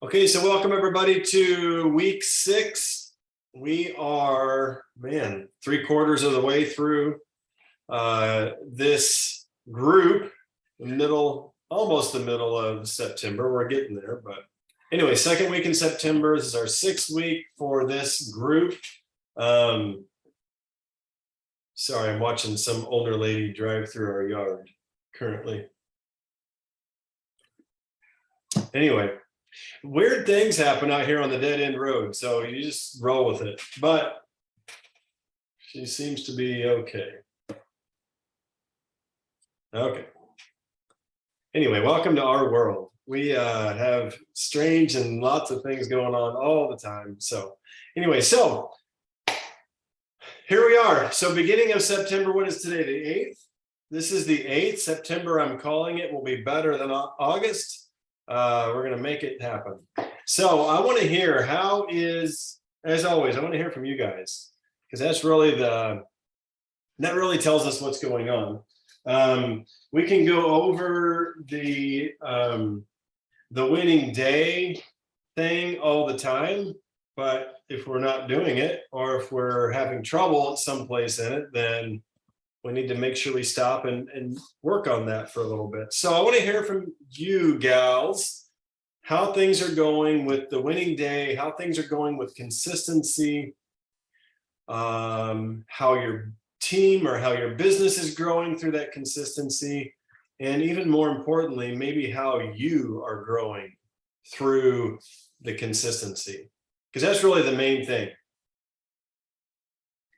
Okay, so welcome everybody to week 6. We are, man, 3/4 of the way through this group, almost the middle of September. We're getting there, but anyway, second week in September. This is our 6th week for this group. Sorry, I'm watching some older lady drive through our yard currently. Anyway. Weird things happen out here on the dead end road, so you just roll with it. But she seems to be okay. Okay. Anyway, welcome to our world. We have strange and lots of things going on all the time. So anyway, so here we are. So beginning of September, what is today? The 8th? This is the 8th. September, I'm calling it, will be better than August. We're going to make it happen. So I want to hear as always, I want to hear from you guys, because that's really that really tells us what's going on. We can go over the winning day thing all the time, but if we're not doing it, or if we're having trouble at some place in it, then we need to make sure we stop and work on that for a little bit. So I want to hear from you gals, how things are going with the winning day, how things are going with consistency, how your team or how your business is growing through that consistency, and even more importantly, maybe how you are growing through the consistency, because that's really the main thing.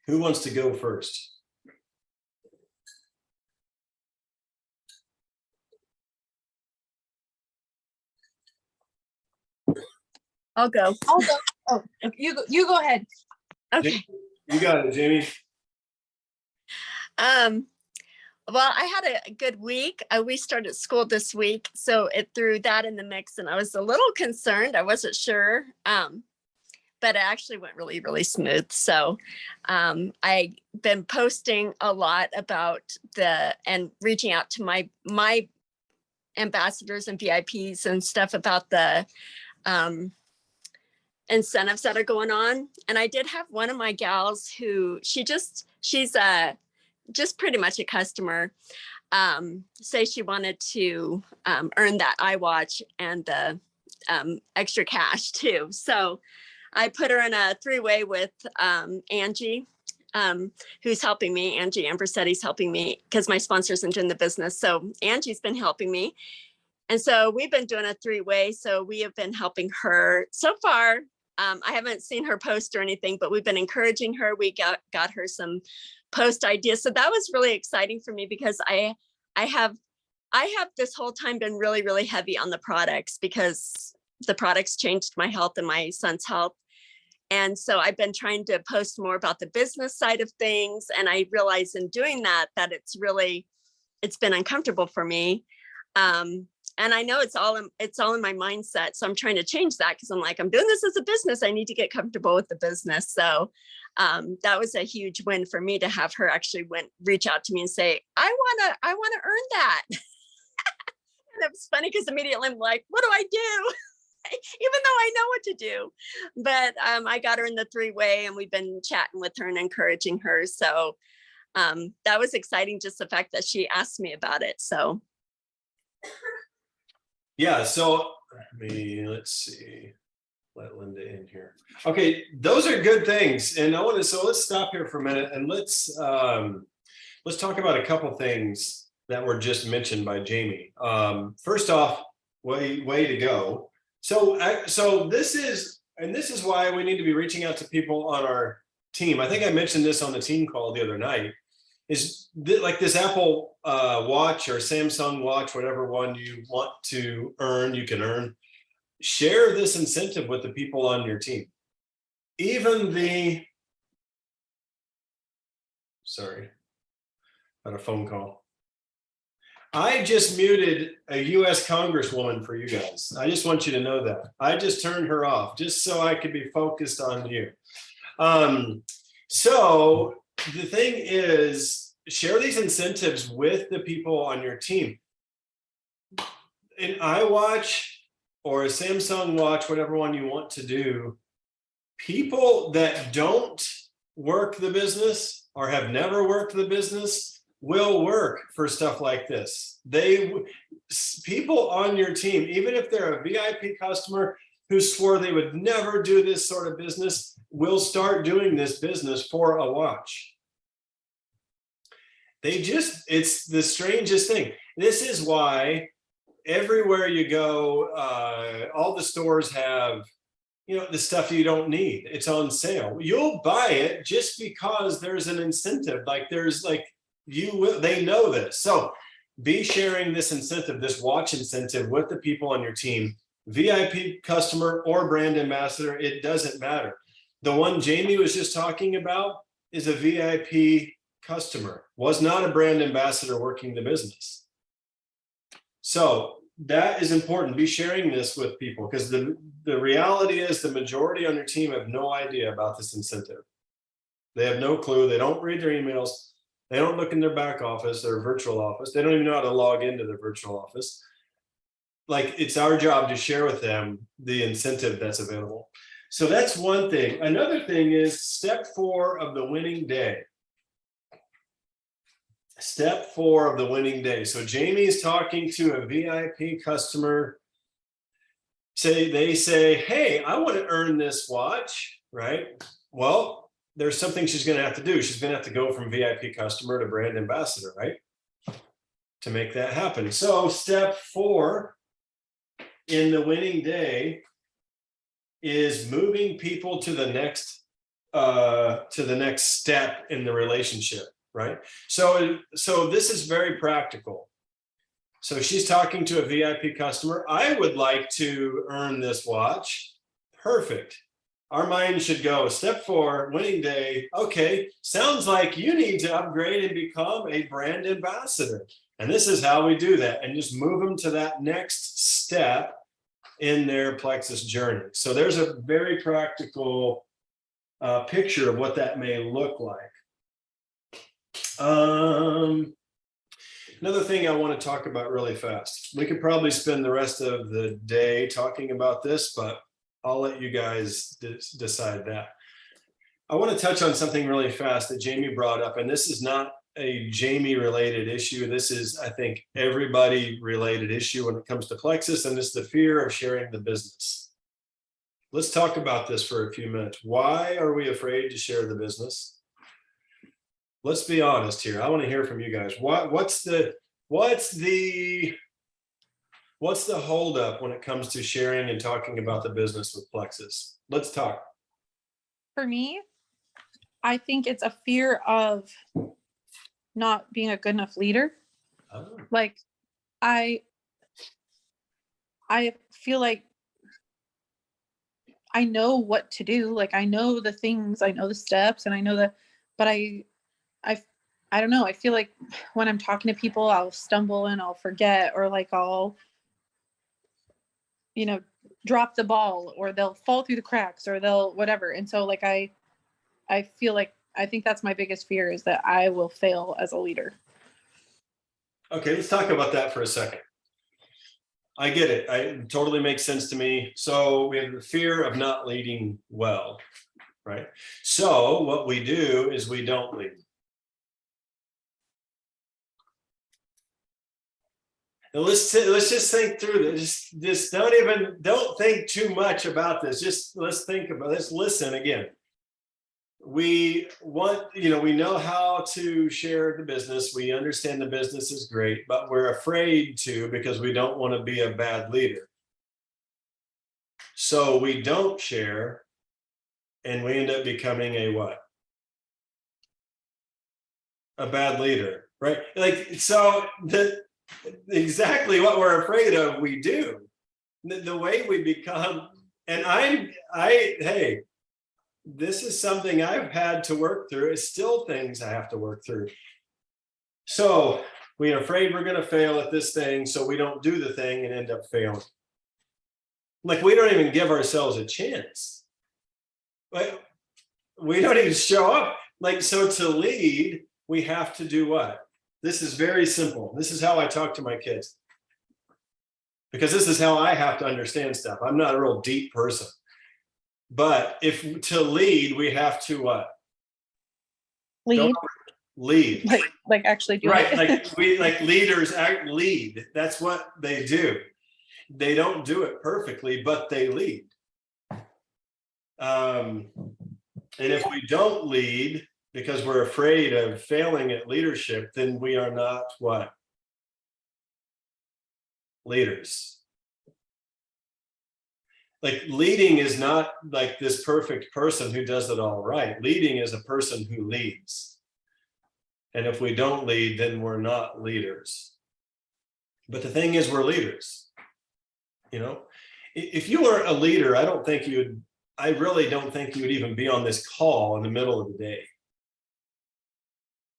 Who wants to go first? I'll go. Oh, you go ahead. Okay. You got it, Jamie. Well, I had a good week. We started school this week, so it threw that in the mix, and I was a little concerned. I wasn't sure, but it actually went really, really smooth. So I've been posting a lot about and reaching out to my ambassadors and VIPs and stuff about the incentives that are going on. And I did have one of my gals who she's just pretty much a customer, say she wanted to earn that iWatch and the extra cash too. So I put her in a 3-way with Angie, who's helping me. Angie Ambersetti's helping me because my sponsor isn't in the business. So Angie's been helping me. And so we've been doing a 3-way. So we have been helping her so far. I haven't seen her post or anything, but we've been encouraging her. We got her some post ideas. So that was really exciting for me, because I have this whole time been really, really heavy on the products, because the products changed my health and my son's health. And so I've been trying to post more about the business side of things. And I realized in doing that it's been uncomfortable for me. And I know it's all in my mindset. So I'm trying to change that, because I'm like, I'm doing this as a business. I need to get comfortable with the business. So that was a huge win for me to have her actually reach out to me and say, I want to earn that. And it was funny, because immediately I'm like, what do I do? Even though I know what to do. But I got her in the 3-way, and we've been chatting with her and encouraging her. So that was exciting, just the fact that she asked me about it. So Yeah, so let's see, let Linda in here. Okay, those are good things. And let's stop here for a minute, and let's talk about a couple things that were just mentioned by Jamie. First off, way to go. So this is why we need to be reaching out to people on our team. I think I mentioned this on the team call the other night. Like this Apple Watch or Samsung Watch, whatever one you want to earn, you can earn. Share this incentive with the people on your team. Sorry, got a phone call. I just muted a US Congresswoman for you guys. I just want you to know that. I just turned her off just so I could be focused on you. So the thing is, share these incentives with the people on your team. In iWatch, or a Samsung watch, whatever one you want to do, people that don't work the business or have never worked the business will work for stuff like this. People on your team, even if they're a VIP customer who swore they would never do this sort of business, will start doing this business for a watch. It's the strangest thing. This is why everywhere you go, all the stores have, the stuff you don't need. It's on sale. You'll buy it just because there's an incentive. They know this. So be sharing this incentive, this watch incentive with the people on your team, VIP customer or brand ambassador, it doesn't matter. The one Jamie was just talking about is a VIP customer, was not a brand ambassador working the business. So that is important. Be sharing this with people, because the reality is the majority on your team have no idea about this incentive. They have no clue. They don't read their emails. They don't look in their back office, their virtual office. They don't even know how to log into their virtual office. It's our job to share with them the incentive that's available. So that's one thing. Another thing is step 4 of the winning day. Step 4 of the winning day. So Jamie's talking to a VIP customer. They say, hey, I want to earn this watch, right? Well, there's something she's going to have to do. She's going to have to go from VIP customer to brand ambassador, right? To make that happen. So step 4 in the winning day is moving people to the next step in the relationship, right? So this is very practical. So she's talking to a VIP customer. I would like to earn this watch. Perfect. Our mind should go, step 4, winning day. Okay, sounds like you need to upgrade and become a brand ambassador. And this is how we do that, and just move them to that next step in their Plexus journey. So there's a very practical picture of what that may look like. Another thing I want to talk about really fast. We could probably spend the rest of the day talking about this, but I'll let you guys decide that. I want to touch on something really fast that Jamie brought up, and this is not a Jamie related issue. This is, I think, everybody related issue when it comes to Plexus, and it's the fear of sharing the business. Let's talk about this for a few minutes. Why are we afraid to share the business? Let's be honest here. I want to hear from you guys. What's the holdup when it comes to sharing and talking about the business with Plexus? Let's talk. For me, I think it's a fear of not being a good enough leader. Oh. Like I feel like I know what to do. Like I know the things, I know the steps, and I know but I don't know. I feel like when I'm talking to people, I'll stumble and I'll forget, or like I'll, drop the ball, or they'll fall through the cracks, or they'll whatever. And so like I feel like, I think that's my biggest fear, is that I will fail as a leader. Okay, let's talk about that for a second. I get it. It totally makes sense to me. So we have the fear of not leading well, right? So what we do is we don't lead. And let's just think through this. Just don't think too much about this. Just let's listen again. We know how to share the business. We understand the business is great, but we're afraid to, because we don't want to be a bad leader. So we don't share, and we end up becoming a what? A bad leader, right? Exactly what we're afraid of, we do. The way we become, and hey, this is something I've had to work through. It's still things I have to work through. So we're afraid we're going to fail at this thing, so we don't do the thing and end up failing. Like we don't even give ourselves a chance. Like we don't even show up. So to lead, we have to do what? This is very simple. This is how I talk to my kids. because this is how I have to understand stuff. I'm not a real deep person. But if to lead, we have to what? Lead, Lead. like actually do Right. it. Like leaders act lead. That's what they do. They don't do it perfectly, but they lead. And if we don't lead because we're afraid of failing at leadership, then we are not what? Leaders. Like leading is not like this perfect person who does it all right. Leading is a person who leads. And if we don't lead, then we're not leaders. But the thing is, we're leaders. You know, if you were a leader, I really don't think you would even be on this call in the middle of the day.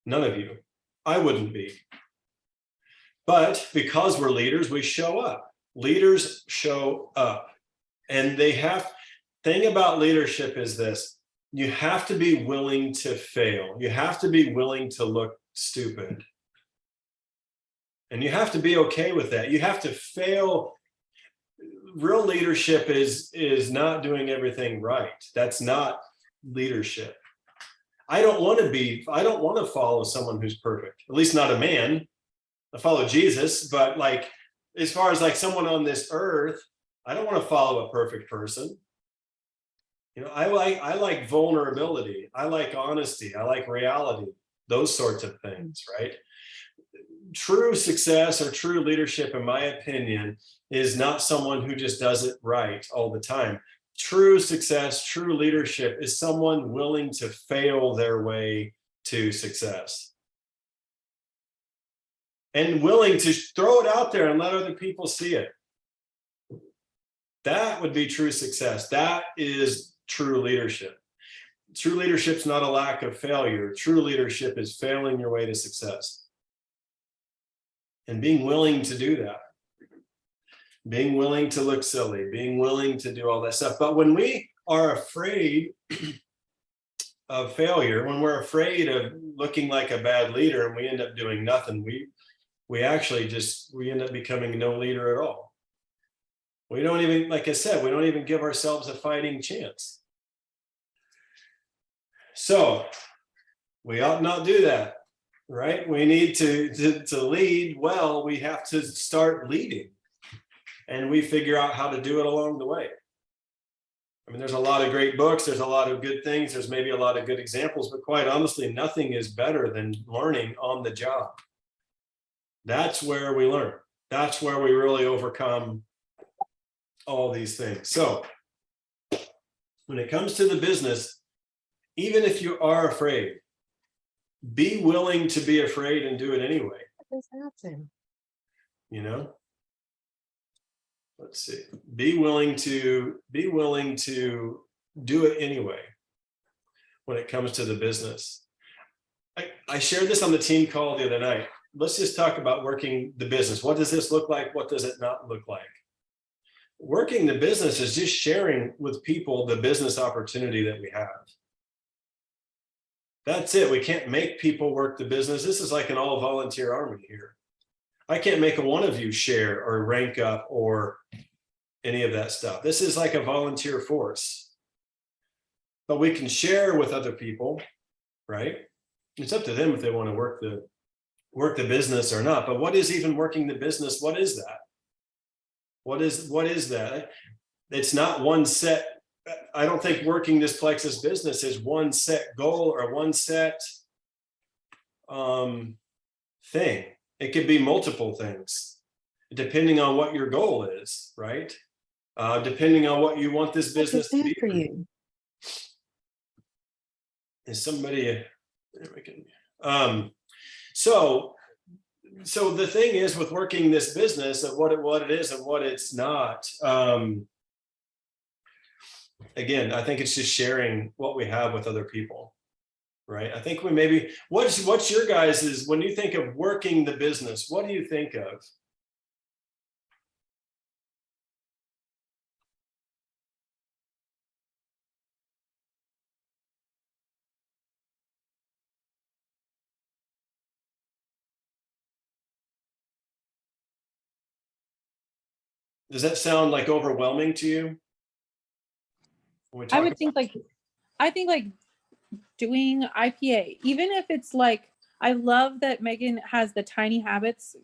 None of you. I wouldn't be. But because we're leaders, we show up. Leaders show up. And thing about leadership is this: you have to be willing to fail. You have to be willing to look stupid. And you have to be okay with that. You have to fail. Real leadership is not doing everything right. That's not leadership. I don't want to follow someone who's perfect, at least not a man. I follow Jesus, but like, as far as like someone on this earth, I don't want to follow a perfect person. You know, I like vulnerability. I like honesty. I like reality, those sorts of things, right? True success or true leadership, in my opinion, is not someone who just does it right all the time. True success, true leadership is someone willing to fail their way to success and willing to throw it out there and let other people see it. That would be true success. That is true leadership. True leadership's not a lack of failure. True leadership is failing your way to success. And being willing to do that, being willing to look silly, being willing to do all that stuff. But when we are afraid of failure, when we're afraid of looking like a bad leader and we end up doing nothing, we end up becoming no leader at all. We don't even, like I said, we don't even give ourselves a fighting chance. So we ought not do that. Right? We need to lead well. We have to start leading, and we figure out how to do it along the way. I mean, there's a lot of great books. There's a lot of good things. There's maybe a lot of good examples, but quite honestly, nothing is better than learning on the job. That's where we learn. That's where we really overcome all these things. So when it comes to the business, even if you are afraid, be willing to be afraid and do it anyway. You know, let's see. Be willing to do it anyway when it comes to the business. I shared this on the team call the other night. Let's just talk about working the business. What does this look like? What does it not look like? Working the business is just sharing with people the business opportunity that we have. That's it. We can't make people work the business. This is like an all volunteer army here. I can't make a one of you share or rank up or any of that stuff. This is like a volunteer force. But we can share with other people, right? It's up to them if they want to work the business or not. But what is even working the business? What is that? What is that? It's not one set. I don't think working this Plexus business is one set goal or one set thing. It could be multiple things, depending on what your goal is, right? Depending on what you want this business to be for you. Is somebody? So the thing is with working this business of what it is and what it's not. Again, I think it's just sharing what we have with other people, right? I think what's your guys' when you think of working the business, what do you think of? Does that sound like overwhelming to you? When we I talk would about- think like, I think like doing IPA, even if it's like, I love that Megan has the Tiny Habits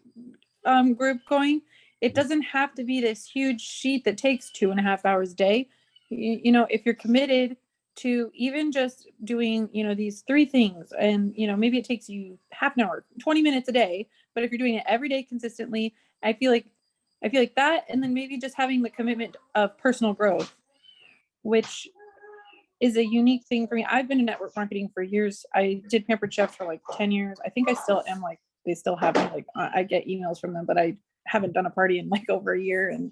group going. It doesn't have to be this huge sheet that takes 2.5 hours a day. You know, if you're committed to even just doing, you know, these 3 things, and, you know, maybe it takes you half an hour, 20 minutes a day, but if you're doing it every day consistently, I feel like that, and then maybe just having the commitment of personal growth, which is a unique thing for me. I've been in network marketing for years. I did Pampered Chef for like 10 years. I think I still am, like, they still have me, like, I get emails from them, but I haven't done a party in like over a year and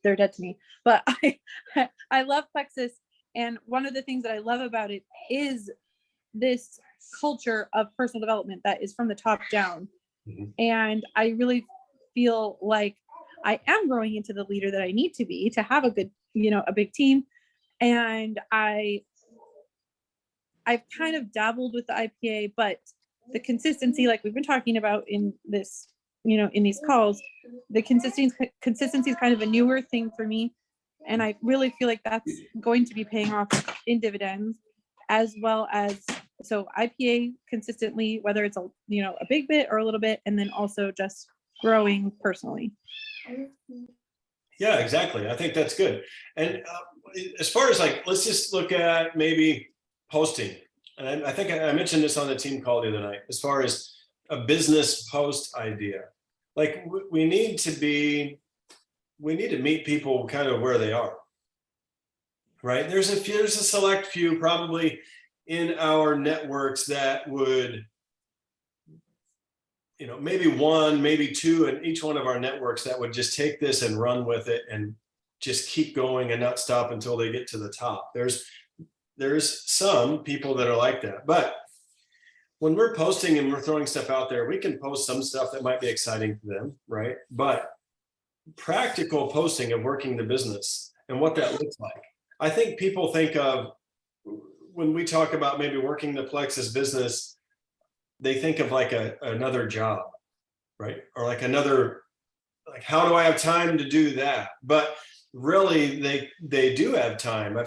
they're dead to me. But I love Plexus. And one of the things that I love about it is this culture of personal development that is from the top down. Mhm. And I really feel like I am growing into the leader that I need to be to have a good, you know, a big team. And I've kind of dabbled with the IPA, but the consistency, like we've been talking about in this, you know, in these calls, the consistency is kind of a newer thing for me. And I really feel like that's going to be paying off in dividends, as well as, so IPA consistently, whether it's a, you know, a big bit or a little bit, and then also just growing personally. Yeah, exactly. I think that's good. And as far as like, let's just look at maybe posting. And I think I mentioned this on the team call the other night, as far as a business post idea. Like we need to meet people kind of where they are, right? There's a select few probably in our networks that would, you know, maybe 1, maybe 2 in each one of our networks that would just take this and run with it and just keep going and not stop until they get to the top. There's some people that are like that, but when we're posting and we're throwing stuff out there, we can post some stuff that might be exciting to them, right? But practical posting of working the business and what that looks like. I think people think of, when we talk about maybe working the Plexus business, they think of like another job, right? Or like another, like, how do I have time to do that? But really they do have time. I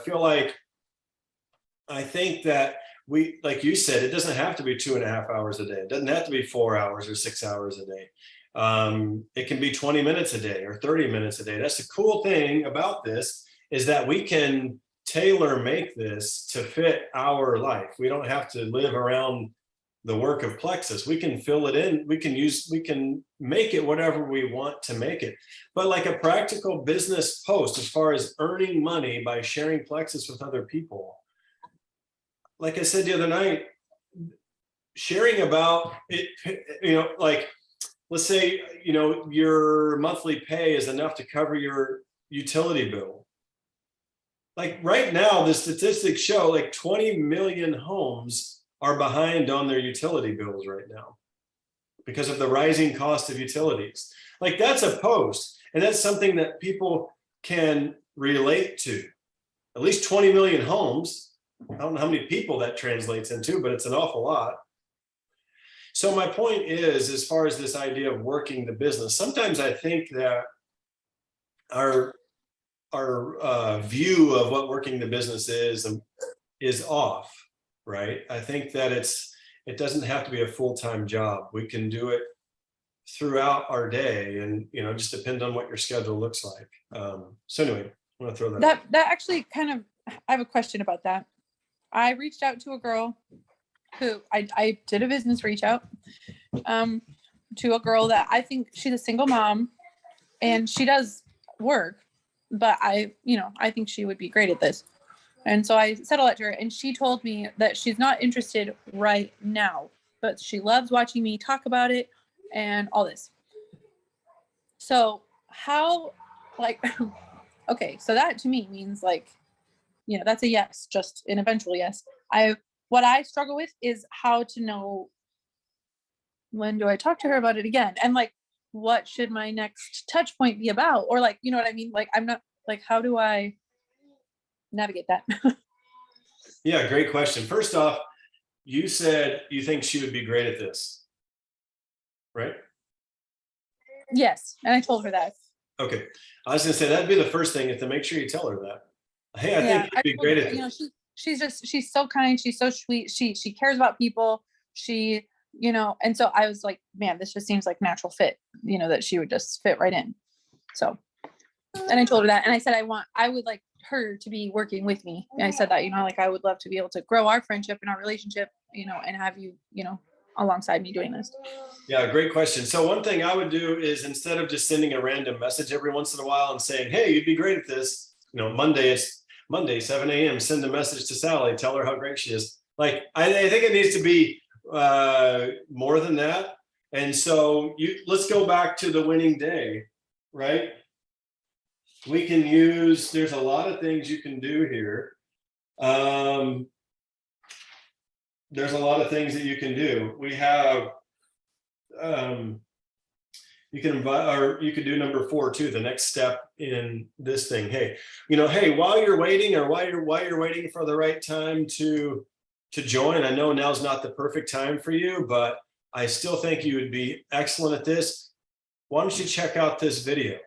think that we, like you said, it doesn't have to be 2.5 hours a day. It doesn't have to be 4 hours or 6 hours a day. It can be 20 minutes a day or 30 minutes a day. That's the cool thing about this, is that we can tailor make this to fit our life. We don't have to live around the work of Plexus. We can fill it in. We can make it whatever we want to make it. But like a practical business post, as far as earning money by sharing Plexus with other people, like I said the other night, sharing about it, you know, like, let's say, you know, your monthly pay is enough to cover your utility bill. Like right now, the statistics show like 20 million homes are behind on their utility bills right now because of the rising cost of utilities. Like that's a post, and that's something that people can relate to. At least 20 million homes. I don't know how many people that translates into, but it's an awful lot. So my point is, as far as this idea of working the business, sometimes I think that our view of what working the business is off, right? I think that it doesn't have to be a full-time job. We can do it throughout our day, and, you know, just depend on what your schedule looks like. So anyway, I want to throw that out. That actually kind of, I have a question about that. I reached out to a girl who I did a business reach out to a girl that I think she's a single mom and she does work, but I think she would be great at this. And so I said all that to her, and she told me that she's not interested right now, but she loves watching me talk about it and all this. So how, like, okay, so that to me means like, you know, that's a yes, just an eventual yes. What I struggle with is how to know, when do I talk to her about it again? And like, what should my next touch point be about? Or like, you know what I mean? Like, I'm not, like, how do I navigate that? Yeah, great question. First off, you said you think she would be great at this, right? Yes. And I told her that. Okay. I was gonna say, that'd be the first thing, is to make sure you tell her that. Hey, I think you'd be told great her, at you know, this. she's so kind, she's so sweet, she cares about people, she, you know, and so I was like, man, this just seems like natural fit, you know, that she would just fit right in. So, and I told her that, and I said, I would like her to be working with me. And I said that, you know, like I would love to be able to grow our friendship and our relationship, you know, and have you, you know, alongside me doing this. Yeah, great question. So one thing I would do is, instead of just sending a random message every once in a while and saying, hey, you'd be great at this, you know, it's Monday, 7 a.m., send a message to Sally, tell her how great she is. Like, I think it needs to be more than that. And so let's go back to the winning day, right? We can use, there's a lot of things you can do here. There's a lot of things that you can do. We have, you can invite, or you could do number 4 too, the next step in this thing. Hey, you know, hey, while you're waiting, or while you're waiting for the right time to join, I know now's not the perfect time for you, but I still think you would be excellent at this. Why don't you check out this video?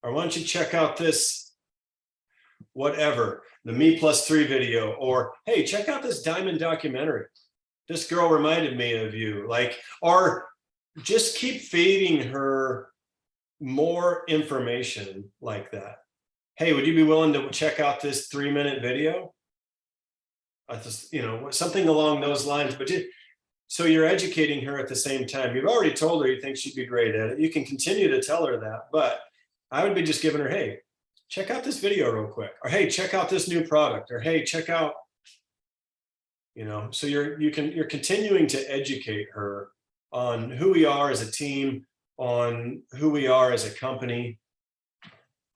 Or why don't you check out this, whatever, the Me+3 video, or hey, check out this Diamond documentary. This girl reminded me of you, like, or just keep feeding her more information like that. Hey, would you be willing to check out this 3-minute video? I just, you know, something along those lines. But so you're educating her at the same time. You've already told her you think she'd be great at it. You can continue to tell her that, but I would be just giving her, hey, check out this video real quick, or hey, check out this new product, or hey, check out, you know. So you're continuing to educate her on who we are as a team, on who we are as a company,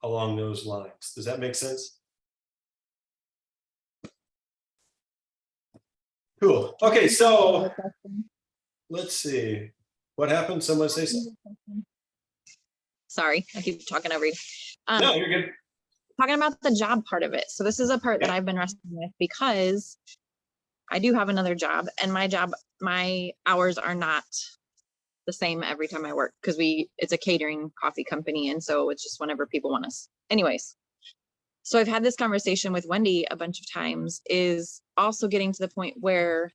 along those lines. Does that make sense? Cool. Okay, so let's see. What happened? Someone say something? Sorry, I keep talking over you. No, you're good. Talking about the job part of it. So this is a part that Yeah. I've been wrestling with, because I do have another job, and my hours are not the same every time I work, because it's a catering coffee company, and so it's just whenever people want us. Anyways, so I've had this conversation with Wendy a bunch of times, is also getting to the point where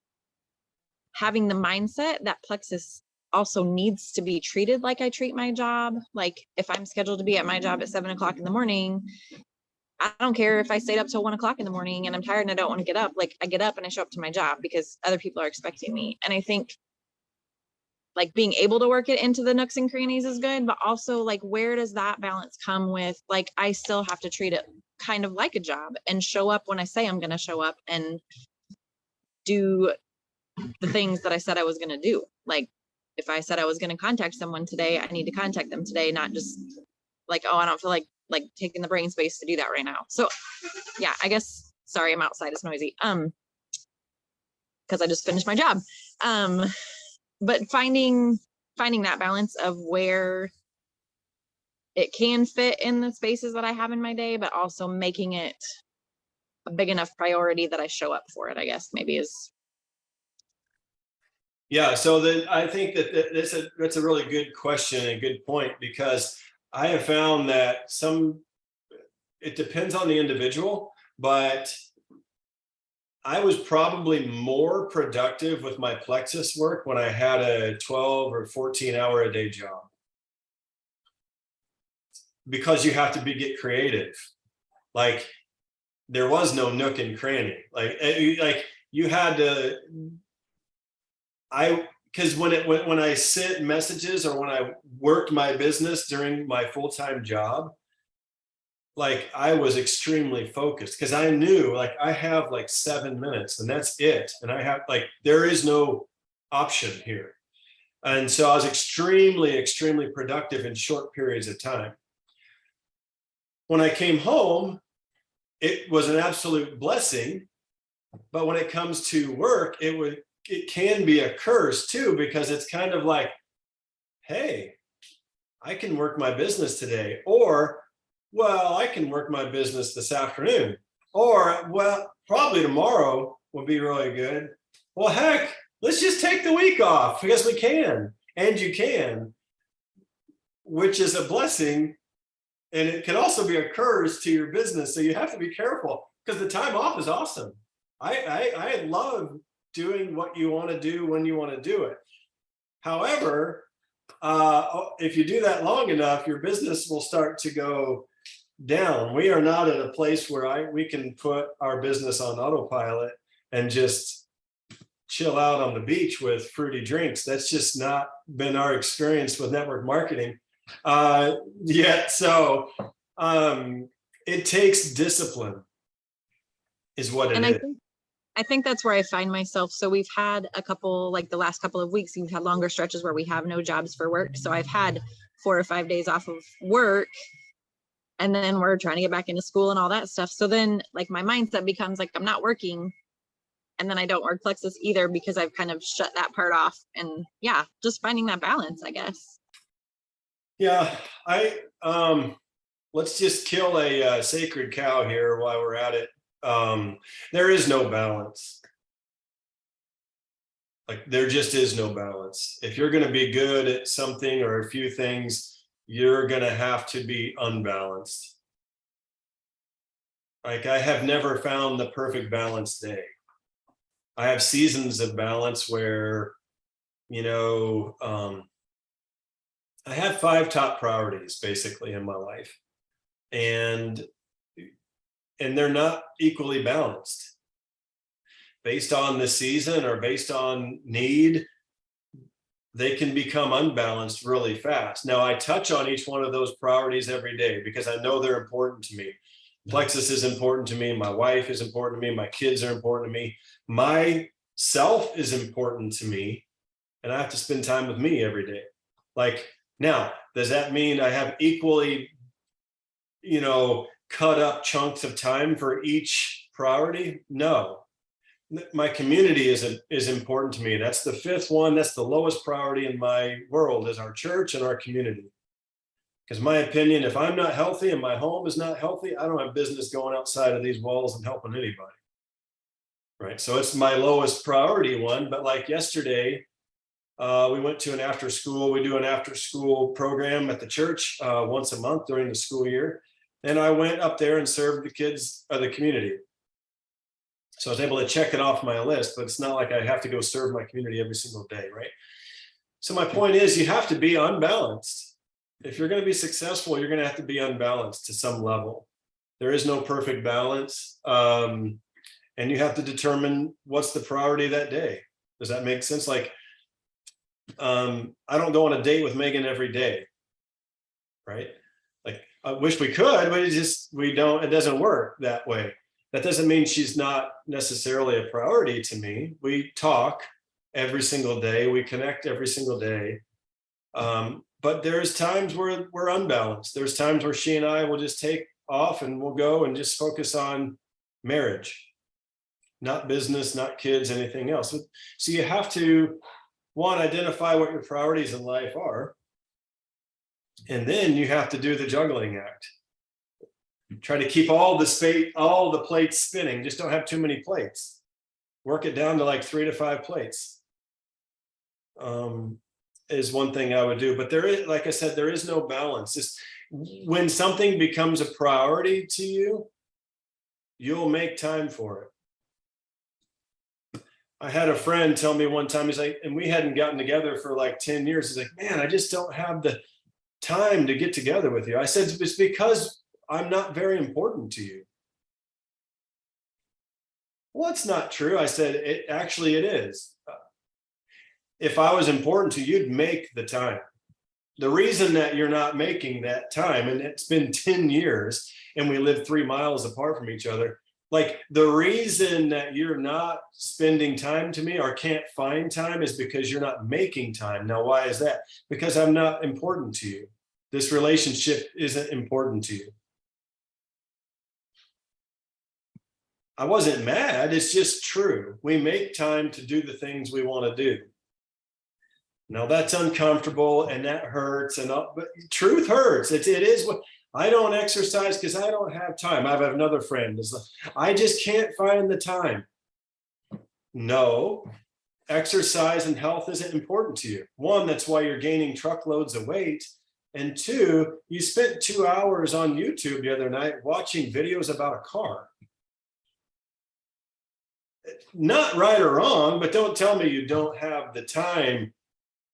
having the mindset that Plexus also needs to be treated like I treat my job. Like, if I'm scheduled to be at my job at 7 o'clock in the morning, I don't care if I stayed up till 1 o'clock in the morning and I'm tired and I don't want to get up. Like, I get up and I show up to my job because other people are expecting me. And I think like being able to work it into the nooks and crannies is good, but also like, where does that balance come with, like, I still have to treat it kind of like a job and show up when I say I'm going to show up and do the things that I said I was going to do. Like, if I said I was going to contact someone today, I need to contact them today, not just like, oh, I don't feel like taking the brain space to do that right now. So yeah, I guess, sorry, I'm outside, it's noisy. Because I just finished my job. But finding that balance of where it can fit in the spaces that I have in my day, but also making it a big enough priority that I show up for it, I guess maybe is. Yeah, so then I think that that's a really good question and a good point, because I have found that it depends on the individual, but I was probably more productive with my Plexus work when I had a 12 or 14-hour a day job, because you have to get creative. Like, there was no nook and cranny. Like you had to. Because when I sent messages, or when I worked my business during my full-time job, like, I was extremely focused, because I knew, like, I have like 7 minutes and that's it. And I have, like, there is no option here. And so I was extremely, extremely productive in short periods of time. When I came home, it was an absolute blessing. But when it comes to work, it can be a curse too, because it's kind of like, hey, I can work my business today, or, well, I can work my business this afternoon, or, well, probably tomorrow will be really good. Well, heck, let's just take the week off, because we can, and you can, which is a blessing and it can also be a curse to your business. So you have to be careful, because the time off is awesome. I love doing what you want to do when you want to do it. However, if you do that long enough, your business will start to go down. We are not at a place where we can put our business on autopilot and just chill out on the beach with fruity drinks. That's just not been our experience with network marketing yet. So it takes discipline is what it And is. I think that's where I find myself. So we've had a couple, like the last couple of weeks, we've had longer stretches where we have no jobs for work. So I've had 4 or 5 days off of work, and then we're trying to get back into school and all that stuff. So then like my mindset becomes like, I'm not working, and then I don't work Plexus either, because I've kind of shut that part off. And yeah, just finding that balance, I guess. Yeah, let's just kill a sacred cow here while we're at it. There is no balance. Like, there just is no balance. If you're going to be good at something or a few things, you're going to have to be unbalanced. Like, I have never found the perfect balanced day. I have seasons of balance where, I have 5 top priorities basically in my life, and they're not equally balanced based on the season or based on need. They can become unbalanced really fast. Now, I touch on each one of those priorities every day because I know they're important to me. Plexus is important to me. My wife is important to me. My kids are important to me. Myself is important to me. And I have to spend time with me every day. Like, now, does that mean I have equally, cut up chunks of time for each priority? No. My community is important to me. That's the 5th one. That's the lowest priority in my world, is our church and our community. Because my opinion, if I'm not healthy and my home is not healthy, I don't have business going outside of these walls and helping anybody. Right. So it's my lowest priority one. But like yesterday, we went to an after school. We do an after school program at the church once a month during the school year. And I went up there and served the kids of the community. So I was able to check it off my list, but it's not like I have to go serve my community every single day, right? So my point is, you have to be unbalanced. If you're going to be successful, you're going to have to be unbalanced to some level. There is no perfect balance. And you have to determine what's the priority that day. Does that make sense? Like, I don't go on a date with Megan every day, right? Like, I wish we could, but it doesn't work that way. That doesn't mean she's not necessarily a priority to me. We talk every single day. We connect every single day. But there's times where we're unbalanced. There's times where she and I will just take off and we'll go and just focus on marriage, not business, not kids, anything else. So you have to, one, identify what your priorities in life are. And then you have to do the juggling act. Try to keep all the plates spinning. Just don't have too many plates. Work it down to like 3 to 5 plates. Is one thing I would do. But there is, like I said, there is no balance. Just when something becomes a priority to you, you'll make time for it. I had a friend tell me one time, he's like, and we hadn't gotten together for like 10 years. He's like, man, I just don't have the time to get together with you. I said, it's because I'm not very important to you. Well, that's not true. I said, it is. If I was important to you, you'd make the time. The reason that you're not making that time, and it's been 10 years and we live 3 miles apart from each other, like, the reason that you're not spending time to me or can't find time is because you're not making time. Now, why is that? Because I'm not important to you. This relationship isn't important to you. I wasn't mad. It's just true. We make time to do the things we want to do. Now, that's uncomfortable and that hurts, but truth hurts. It is what I don't exercise because I don't have time. I have another friend. I just can't find the time. No, exercise and health isn't important to you. One, that's why you're gaining truckloads of weight. And two, you spent 2 hours on YouTube the other night watching videos about a car. Not right or wrong, but don't tell me you don't have the time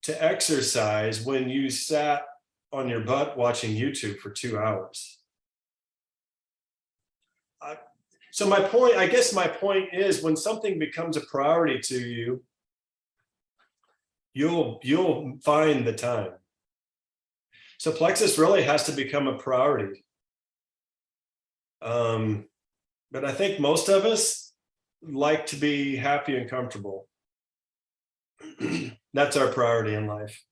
to exercise when you sat on your butt watching YouTube for 2 hours. So my point, I guess my point is, when something becomes a priority to you, you'll find the time. So Plexus really has to become a priority. But I think most of us like to be happy and comfortable. That's our priority in life.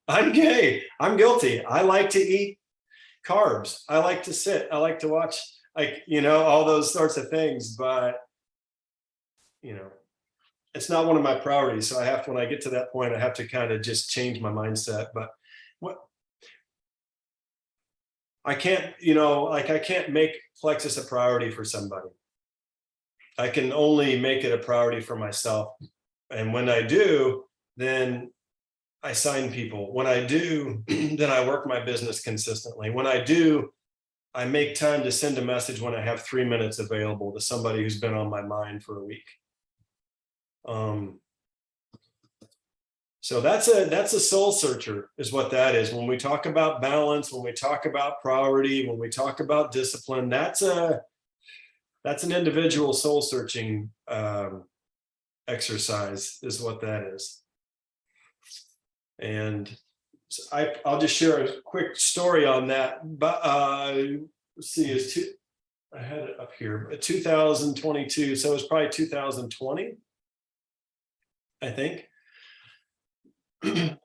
I'm gay. I'm guilty. I like to eat carbs. I like to sit. I like to watch, like, all those sorts of things. But, it's not one of my priorities. So I have to, when I get to that point, I have to kind of just change my mindset. But I can't, I can't make Plexus a priority for somebody. I can only make it a priority for myself. And when I do, then I sign people. When I do, then I work my business consistently. When I do, I make time to send a message when I have 3 minutes available to somebody who's been on my mind for a week. So that's a soul searcher, is what that is. When we talk about balance, when we talk about priority, when we talk about discipline, that's an individual soul searching exercise, is what that is. And so I'll just share a quick story on that. But let's see, I had it up here, 2022, so it's probably 2020, I think.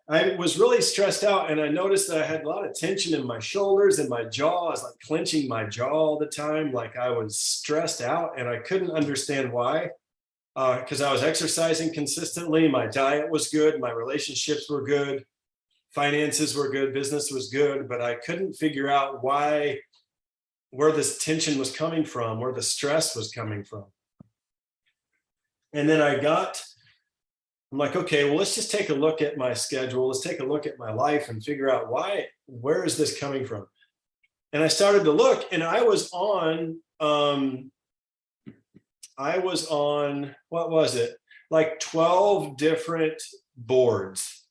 I was really stressed out, and I noticed that I had a lot of tension in my shoulders and my jaw. I was like clenching my jaw all the time, like I was stressed out, and I couldn't understand why. Because I was exercising consistently, my diet was good, my relationships were good, finances were good, business was good, but I couldn't figure out where this tension was coming from, where the stress was coming from. And then I'm like, okay, well, let's just take a look at my schedule. Let's take a look at my life and figure out where is this coming from? And I started to look, and I was on, what was it? Like 12 different boards.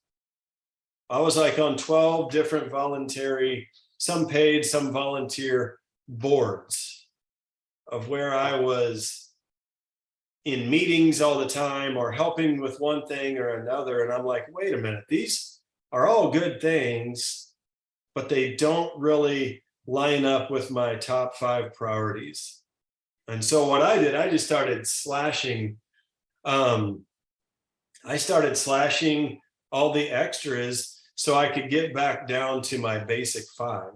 I was like on 12 different voluntary, some paid, some volunteer boards of where I was in meetings all the time or helping with one thing or another. And I'm like, wait a minute, these are all good things, but they don't really line up with my top 5 priorities. And so what I did, I just started slashing. I started slashing all the extras so I could get back down to my basic 5.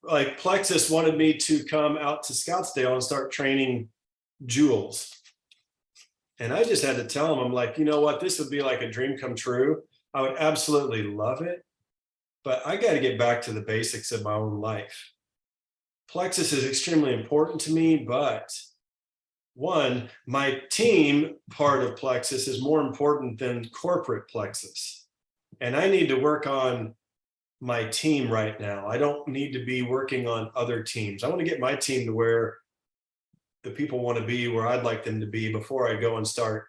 Like Plexus wanted me to come out to Scottsdale and start training Jules. And I just had to tell him, I'm like, you know what, this would be like a dream come true. I would absolutely love it, but I got to get back to the basics of my own life. Plexus is extremely important to me, but one, my team part of Plexus is more important than corporate Plexus. And I need to work on my team right now. I don't need to be working on other teams. I want to get my team to where the people want to be, where I'd like them to be, before I go and start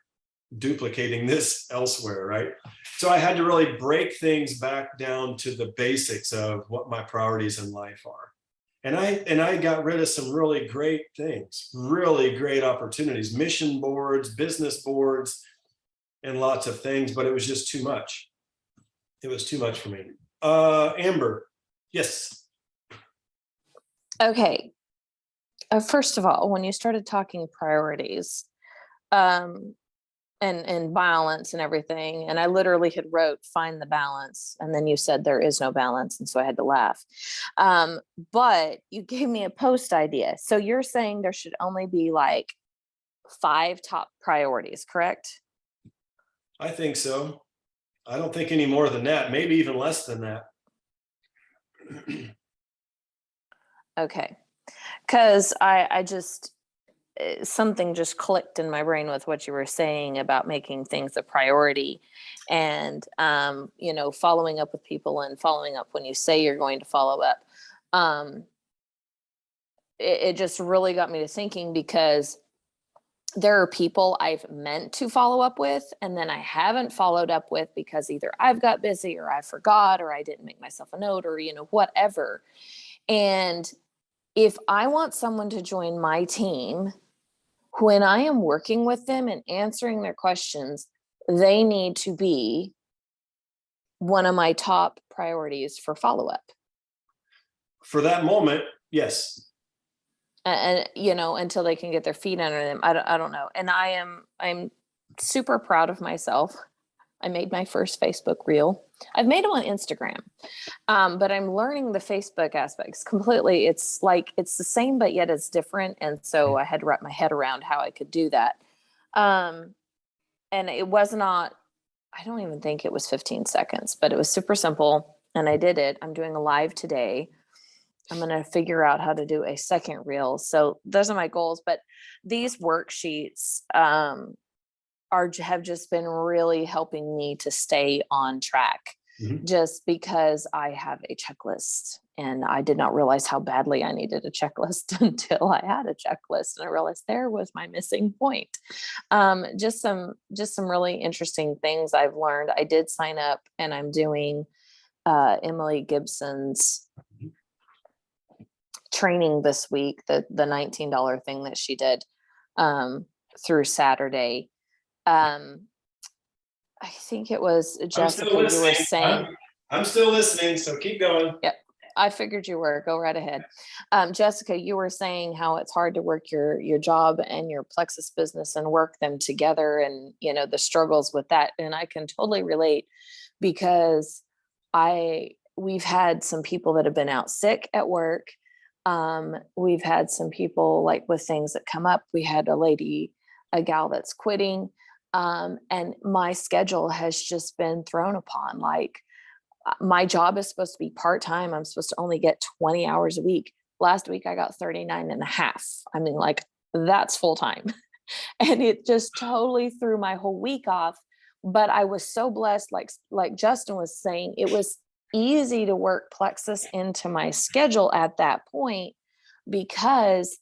duplicating this elsewhere, right? So I had to really break things back down to the basics of what my priorities in life are. And I got rid of some really great things, really great opportunities, mission boards, business boards, and lots of things, but it was just too much. It was too much for me. Amber, yes. Okay. First of all, when you started talking priorities, and balance and everything, and I literally had wrote find the balance, and then you said there is no balance, and so I had to laugh. But you gave me a post idea. So you're saying there should only be like 5 top priorities, correct? I think so. I don't think any more than that, maybe even less than that. Okay. Because I just, something just clicked in my brain with what you were saying about making things a priority and, you know, following up with people and following up when you say you're going to follow up. It just really got me to thinking, because there are people I've meant to follow up with and then I haven't followed up with because either I've got busy or I forgot or I didn't make myself a note or, you know, whatever. And if I want someone to join my team, when I am working with them and answering their questions, they need to be one of my top priorities for follow-up. For that moment, yes. And you know, until they can get their feet under them. I don't know. And I'm super proud of myself. I made my first Facebook reel. I've made them on Instagram, but I'm learning the Facebook aspects completely. It's like, it's the same, but yet it's different. And so I had to wrap my head around how I could do that. And it was not, I don't even think it was 15 seconds, but it was super simple and I did it. I'm doing a live today. I'm going to figure out how to do a second reel. So those are my goals, but these worksheets, have just been really helping me to stay on track, just because I have a checklist and I did not realize how badly I needed a checklist until I had a checklist and I realized there was my missing point. Just some really interesting things I've learned. I did sign up and I'm doing Emily Gibson's training this week, the $19 thing that she did through Saturday. I think it was Jessica, you were saying. I'm still listening, so keep going. Yep, I figured you were. Go right ahead. Jessica, you were saying how it's hard to work your job and your Plexus business and work them together, and you know the struggles with that. And I can totally relate, because we've had some people that have been out sick at work. We've had some people like with things that come up. We had a gal that's quitting. And my schedule has just been thrown upon. Like my job is supposed to be part-time. I'm supposed to only get 20 hours a week. Last week I got 39 and a half. I mean, like that's full-time. And it just totally threw my whole week off. But I was so blessed, like Justin was saying, it was easy to work Plexus into my schedule at that point, because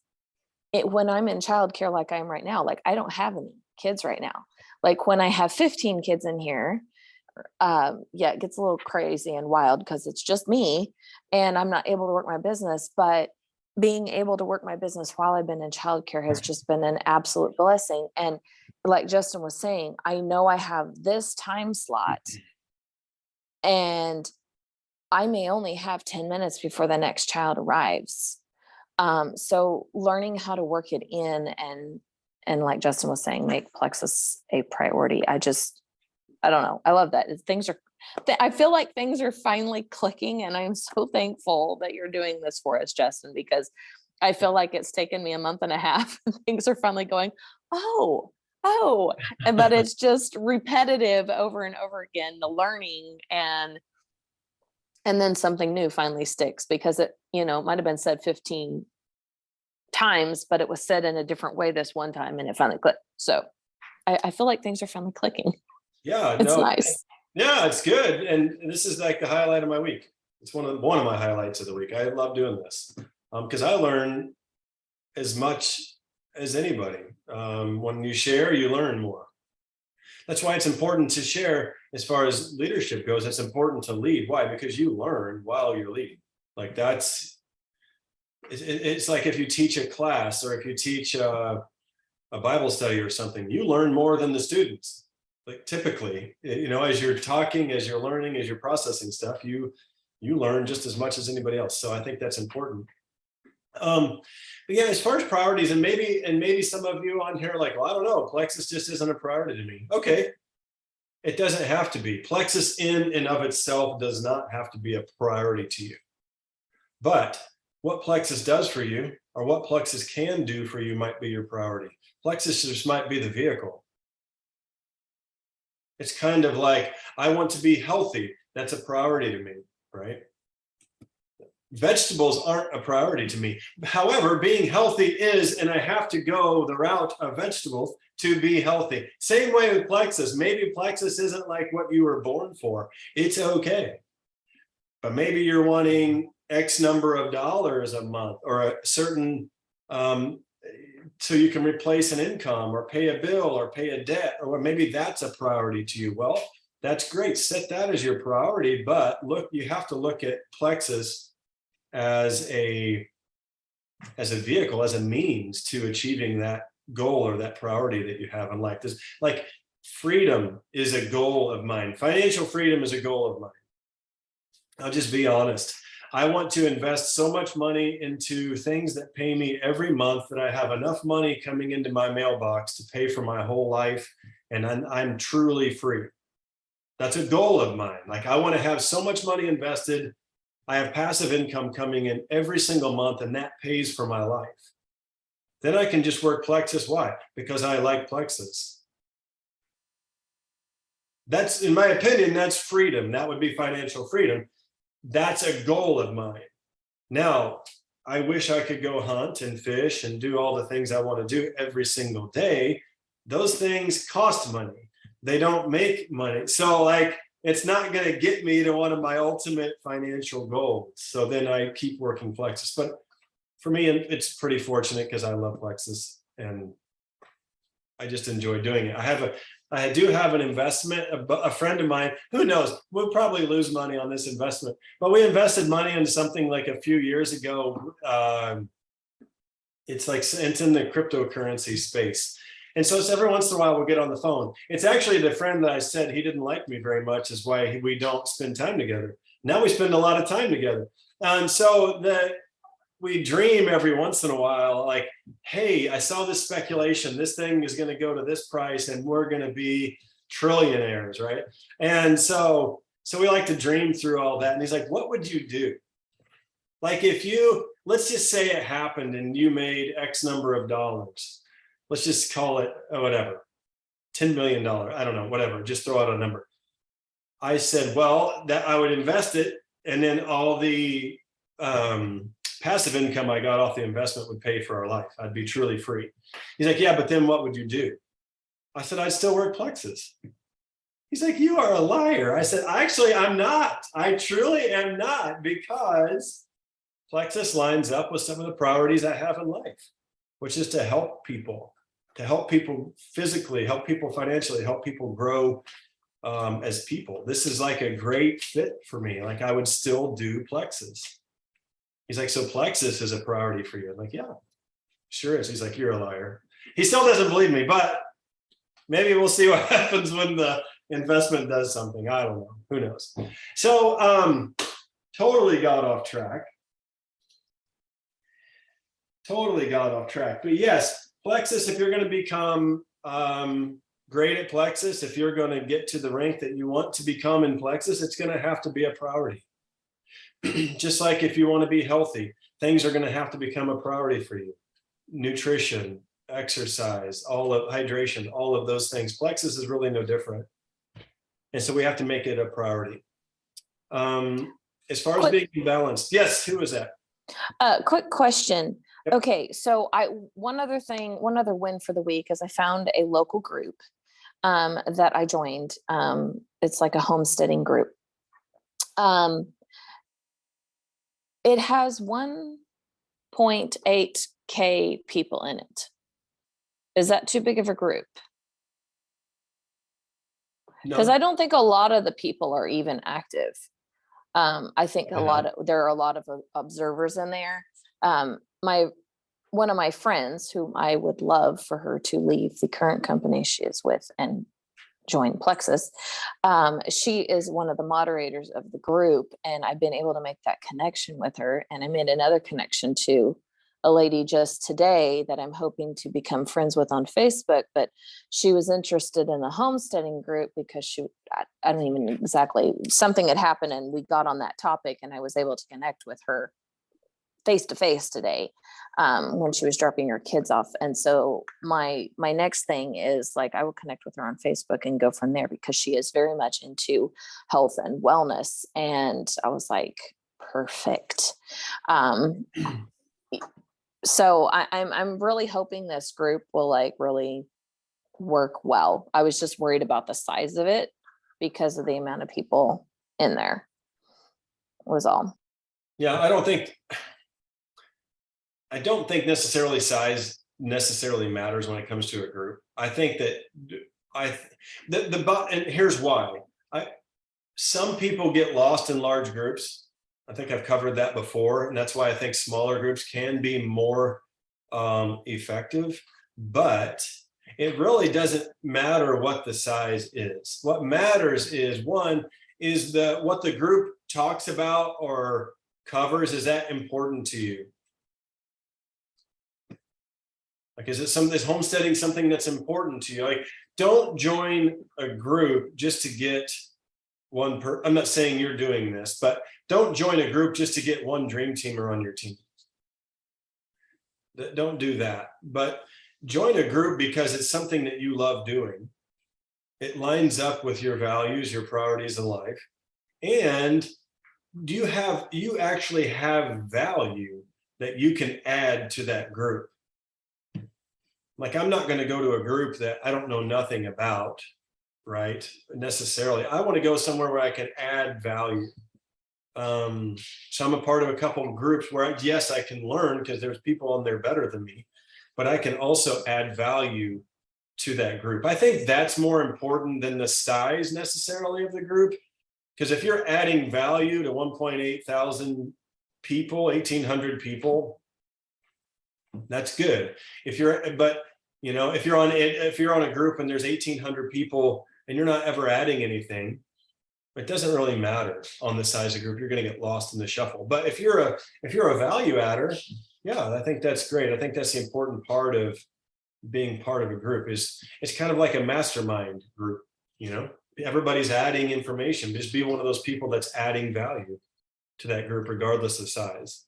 when I'm in childcare like I am right now, like I don't have any kids right now. Like when I have 15 kids in here, it gets a little crazy and wild because it's just me and I'm not able to work my business. But being able to work my business while I've been in childcare has just been an absolute blessing. And like Justin was saying, I know I have this time slot and I may only have 10 minutes before the next child arrives. So learning how to work it in and like Justin was saying, make Plexus a priority. I don't know. I love that. I feel like things are finally clicking, and I'm so thankful that you're doing this for us, Justin, because I feel like it's taken me a month and a half and things are finally going, but it's just repetitive over and over again, the learning and then something new finally sticks, because it, you know, might have been said 15 times, but it was said in a different way this one time and it finally clicked. So I feel like things are finally clicking. Yeah, It's nice. Yeah, it's good. And this is like the highlight of my week. It's one of my highlights of the week. I love doing this because I learn as much as anybody. When you share, you learn more. That's why it's important to share. As far as leadership goes, it's important to lead. Why? Because you learn while you're leading. Like it's like if you teach a class or if you teach a Bible study or something, you learn more than the students. Like typically, you know, as you're talking, as you're learning, as you're processing stuff, you learn just as much as anybody else. So I think that's important. But yeah, as far as priorities, and maybe some of you on here are like, well, I don't know, Plexus just isn't a priority to me. Okay, it doesn't have to be. Plexus in and of itself does not have to be a priority to you. But what Plexus does for you, or what Plexus can do for you, might be your priority. Plexus just might be the vehicle. It's kind of like, I want to be healthy. That's a priority to me, right? vegetables aren't a priority to me. However, being healthy is, and I have to go the route of vegetables to be healthy. Same way with Plexus. Maybe Plexus isn't like what you were born for. It's okay. But maybe you're wanting X number of dollars a month or a certain, so you can replace an income or pay a bill or pay a debt, or maybe that's a priority to you. Well, that's great. Set that as your priority, but look, you have to look at Plexus as a vehicle, as a means to achieving that goal or that priority that you have in life. This, like, freedom is a goal of mine. Financial freedom is a goal of mine. I'll just be honest. I want to invest so much money into things that pay me every month that I have enough money coming into my mailbox to pay for my whole life, and I'm truly free. That's a goal of mine. Like, I want to have so much money invested. I have passive income coming in every single month, and that pays for my life. Then I can just work Plexus. Why? Because I like Plexus. That's, in my opinion, that's freedom. That would be financial freedom. That's a goal of mine. Now, I wish I could go hunt and fish and do all the things I want to do every single day. Those things cost money. They don't make money. So, like, it's not going to get me to one of my ultimate financial goals. So then I keep working Plexus. But for me, it's pretty fortunate because I love Plexus and I just enjoy doing it. I do have an investment. A friend of mine, who knows, we'll probably lose money on this investment, but we invested money in something like a few years ago. It's in the cryptocurrency space. And so it's every once in a while we'll get on the phone. It's actually the friend that I said he didn't like me very much is why we don't spend time together. Now we spend a lot of time together. And so we dream every once in a while, like, hey, I saw this speculation, this thing is going to go to this price and we're going to be trillionaires, right? And so we like to dream through all that. And he's like, what would you do? Like, if let's just say it happened and you made X number of dollars. Let's just call it whatever, $10 million. I don't know, whatever, just throw out a number. I said, well, that I would invest it, and then all the passive income I got off the investment would pay for our life. I'd be truly free. He's like, yeah, but then what would you do? I said, I'd still work Plexus. He's like, you are a liar. I said, actually, I'm not. I truly am not, because Plexus lines up with some of the priorities I have in life, which is to help people physically, help people financially, help people grow as people. This is like a great fit for me. Like, I would still do Plexus. He's like, so Plexus is a priority for you? I'm like, yeah, sure is. He's like, you're a liar. He still doesn't believe me, but maybe we'll see what happens when the investment does something. I don't know. Who knows? So totally got off track. But yes, Plexus, if you're going to become great at Plexus, if you're going to get to the rank that you want to become in Plexus, it's going to have to be a priority. Just like if you want to be healthy, things are going to have to become a priority for you. Nutrition, exercise, hydration, all of those things. Plexus is really no different. And so we have to make it a priority. As far as being balanced, yes, who is that? Quick question. Yep. Okay, so one other win for the week is I found a local group that I joined. It's like a homesteading group. It has 1.8K people in it. Is that too big of a group? Because No. I don't think a lot of the people are even active. I think there are a lot of observers in there. One of my friends, whom I would love for her to leave the current company she is with and join Plexus, she is one of the moderators of the group, and I've been able to make that connection with her. And I made another connection to a lady just today that I'm hoping to become friends with on Facebook, but she was interested in the homesteading group because I don't even exactly, something had happened and we got on that topic, and I was able to connect with her face to face today when she was dropping her kids off. And so my next thing is, like, I will connect with her on Facebook and go from there, because she is very much into health and wellness. And I was like, Perfect. So I'm really hoping this group will like really work well. I was just worried about the size of it because of the amount of people in there was all. Yeah, I don't think necessarily size necessarily matters when it comes to a group. I think that and here's why. Some people get lost in large groups. I think I've covered that before, and that's why I think smaller groups can be more effective. But it really doesn't matter what the size is. What matters is what the group talks about or covers, is that important to you? Like, is homesteading something that's important to you? Like, don't join a group just to get I'm not saying you're doing this, but don't join a group just to get one dream teamer on your team. Don't do that. But join a group because it's something that you love doing. It lines up with your values, your priorities in life. And you actually have value that you can add to that group. Like, I'm not going to go to a group that I don't know nothing about, right? Necessarily. I want to go somewhere where I can add value. So I'm a part of a couple of groups where yes, I can learn because there's people on there better than me, but I can also add value to that group. I think that's more important than the size necessarily of the group. Because if you're adding value to 1.8 thousand people, 1,800 people, that's good. If you're on a group and there's 1,800 people and you're not ever adding anything, it doesn't really matter on the size of group. You're going to get lost in the shuffle. But if you're a value adder, yeah, I think that's great. I think that's the important part of being part of a group. It's kind of like a mastermind group. Everybody's adding information. Just be one of those people that's adding value to that group, regardless of size.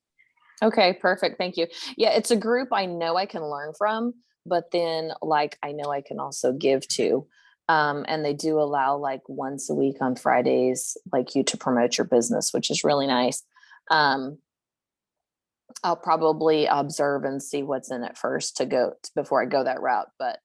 Okay, perfect. Thank you. Yeah, it's a group I know I can learn from, but then like I know I can also give to. And they do allow like once a week on Fridays, like you to promote your business, which is really nice. I'll probably observe and see what's in it first before I go that route. But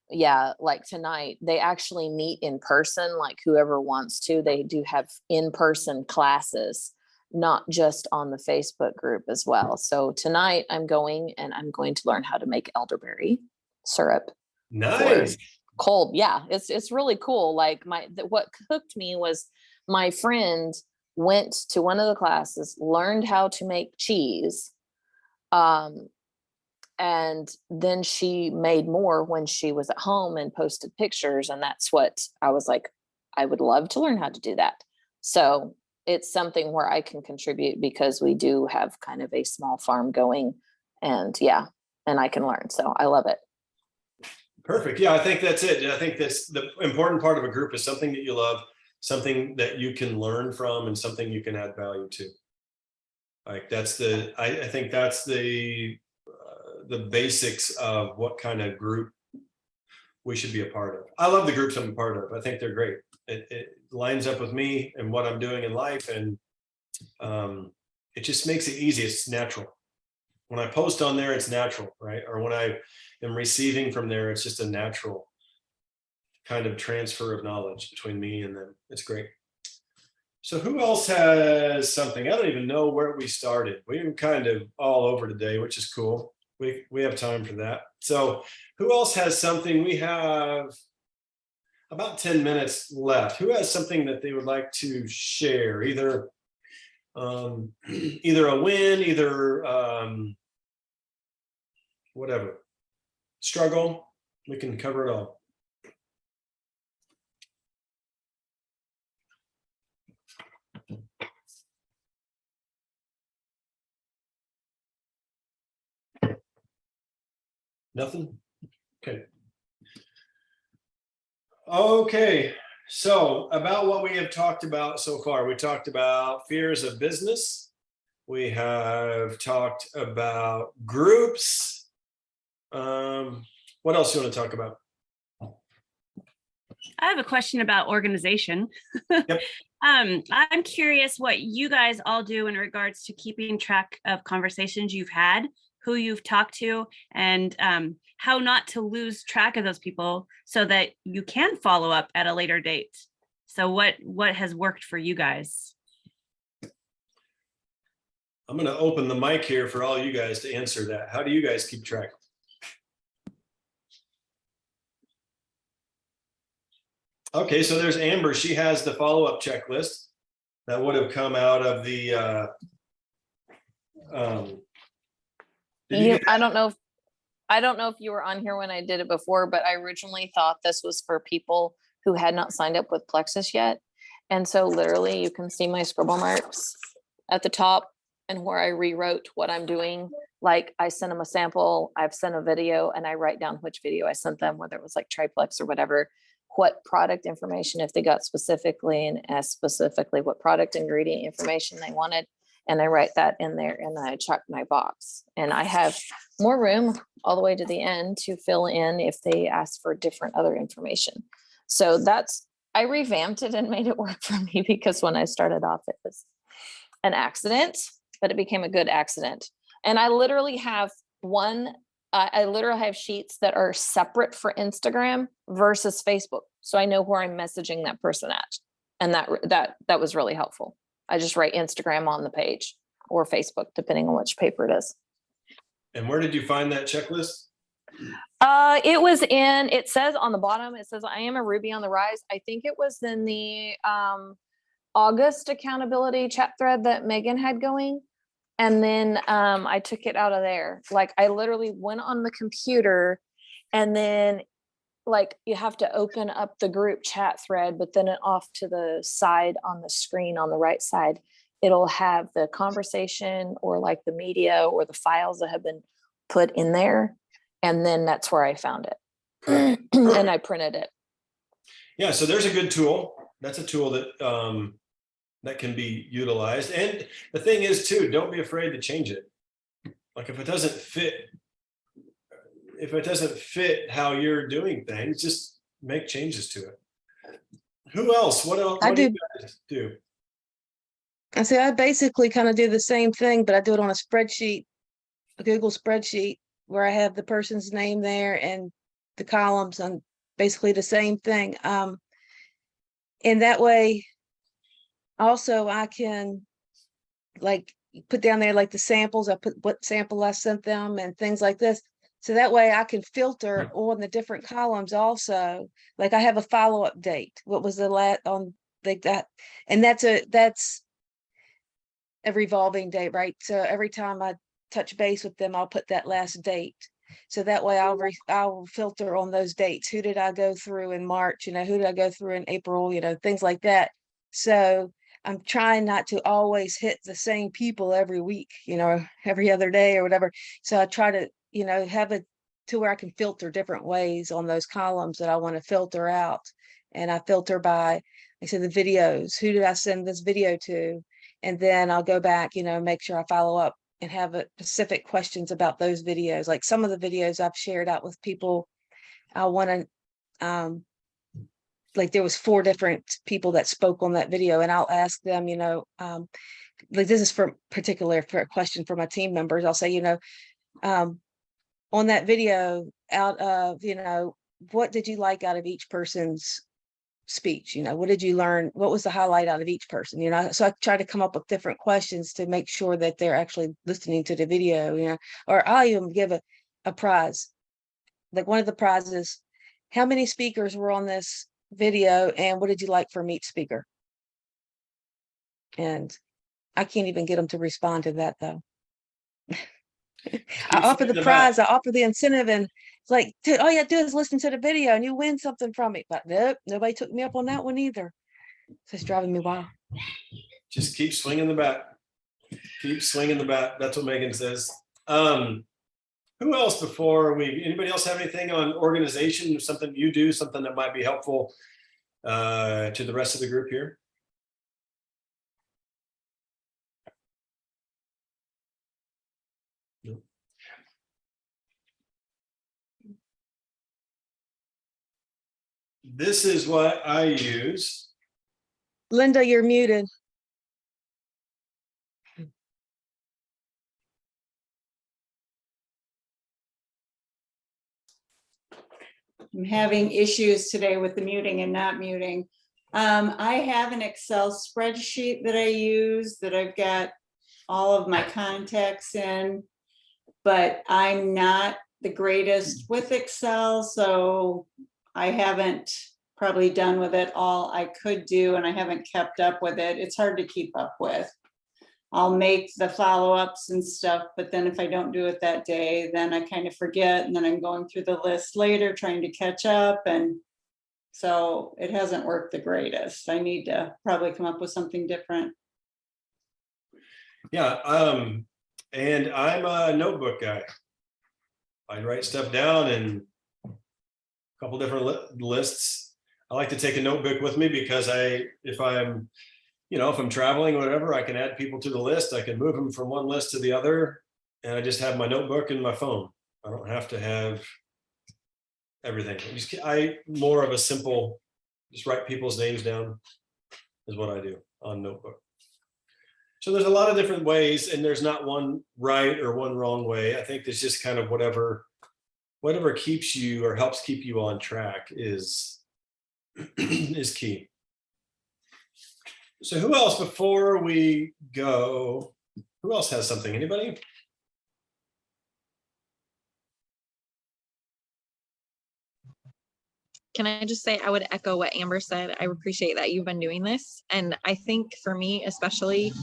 yeah, like tonight, they actually meet in person, like whoever wants to. They do have in-person classes, not just on the Facebook group as well. So tonight I'm going to learn how to make elderberry syrup. Nice. Cold. Yeah, it's really cool. Like what hooked me was my friend went to one of the classes, learned how to make cheese. And then she made more when she was at home and posted pictures. And that's what I was like, I would love to learn how to do that. So it's something where I can contribute because we do have kind of a small farm going, and I can learn. So I love it. Perfect. Yeah, I think that's it. I think that's the important part of a group, is something that you love, something that you can learn from, and something you can add value to. Like I think that's the basics of what kind of group we should be a part of. I love the groups I'm a part of. I think they're great. It lines up with me and what I'm doing in life, and it just makes it easy. It's natural. When I post on there, it's natural, right? Or when I am receiving from there, it's just a natural kind of transfer of knowledge between me and them. It's great. So who else has something? I don't even know where we started. We're kind of all over today, which is cool. We have time for that. So who else has something? We have about 10 minutes left. Who has something that they would like to share? Either a win, whatever. Struggle. We can cover it all. Nothing? Okay. Okay, so about what we have talked about so far. We talked about fears of business. We have talked about groups. What else do you want to talk about? I have a question about organization. Yep. I'm curious what you guys all do in regards to keeping track of conversations you've had, who you've talked to, and how not to lose track of those people so that you can follow up at a later date. So what has worked for you guys? I'm going to open the mic here for all you guys to answer that. How do you guys keep track? Okay, so there's Amber. She has the follow-up checklist that would have come out of the did you get I don't know if you were on here when I did it before, but I originally thought this was for people who had not signed up with Plexus yet. And so literally you can see my scribble marks at the top and where I rewrote what I'm doing. Like I sent them a sample, I've sent a video, and I write down which video I sent them, whether it was like triplex or whatever, what product information, if they got specifically, and as specifically what product ingredient information they wanted. And I write that in there and I check my box. And I have more room all the way to the end to fill in if they ask for different other information. So I revamped it and made it work for me, because when I started off, it was an accident, but it became a good accident. And I literally have I literally have sheets that are separate for Instagram versus Facebook. So I know where I'm messaging that person at. And that was really helpful. I just write Instagram on the page, or Facebook, depending on which paper it is. And where did you find that checklist? It says on the bottom, it says, I am a Ruby on the rise. I think it was in the August accountability chat thread that Megan had going. And then I took it out of there. Like I literally went on the computer, and then like you have to open up the group chat thread, but then off to the side on the screen on the right side, it'll have the conversation or like the media or the files that have been put in there. And then that's where I found it. And I printed it. Yeah, so there's a good tool. That's a tool that that can be utilized. And the thing is too, don't be afraid to change it. Like if it doesn't fit how you're doing things, just make changes to it. Who else? What else? What do you guys do? I say I basically kind of do the same thing, but I do it on a spreadsheet, a Google spreadsheet, where I have the person's name there and the columns on basically the same thing. And that way, also I can like put down there like the samples. I put what sample I sent them and things like this. So that way I can filter on the different columns also. Like I have a follow-up date. What was the last on like that? And that's a revolving date, right? So every time I touch base with them, I'll put that last date. So that way I'll filter on those dates. Who did I go through in March? Who did I go through in April? Things like that. So I'm trying not to always hit the same people every week, every other day or whatever. So I try to, have it to where I can filter different ways on those columns that I want to filter out. And I filter by, like I said, the videos. Who did I send this video to? And then I'll go back, make sure I follow up and have specific questions about those videos. Like some of the videos I've shared out with people, I want to, like there was 4 different people that spoke on that video, and I'll ask them, like this is for a question for my team members. I'll say, on that video, out of, what did you like out of each person's speech? What did you learn? What was the highlight out of each person? So I try to come up with different questions to make sure that they're actually listening to the video, or I'll even give a prize. Like one of the prizes, how many speakers were on this video and what did you like from each speaker? And I can't even get them to respond to that though. I offer the prize, I offer the incentive, and it's like, dude, all you have to do is listen to the video and you win something from it. But nope, nobody took me up on that one either. So it's driving me wild. Just keep swinging the bat. Keep swinging the bat. That's what Megan says. Who else anybody else have anything on organization, something you do, something that might be helpful to the rest of the group here? this is what I use. Linda, you're muted. I'm having issues today with the muting and not muting. I have an Excel spreadsheet that I use that I've got all of my contacts in, but I'm not the greatest with Excel, so I haven't probably done with it all I could do, and I haven't kept up with it. It's hard to keep up with. I'll make the follow-ups and stuff, but then if I don't do it that day, then I kind of forget, and then I'm going through the list later trying to catch up, and so it hasn't worked the greatest. I need to probably come up with something different. Yeah, and I'm a notebook guy. I write stuff down in a couple different lists. I like to take a notebook with me because if I'm traveling or whatever, I can add people to the list. I can move them from one list to the other, and I just have my notebook and my phone. I don't have to have everything. I more of a simple, just write people's names down is what I do on notebook. So there's a lot of different ways, and there's not one right or one wrong way. I think there's just kind of whatever keeps you or helps keep you on track is key. So who else before we go? Who else has something? Anybody? Can I just say, I would echo what Amber said. I appreciate that you've been doing this. And I think for me, especially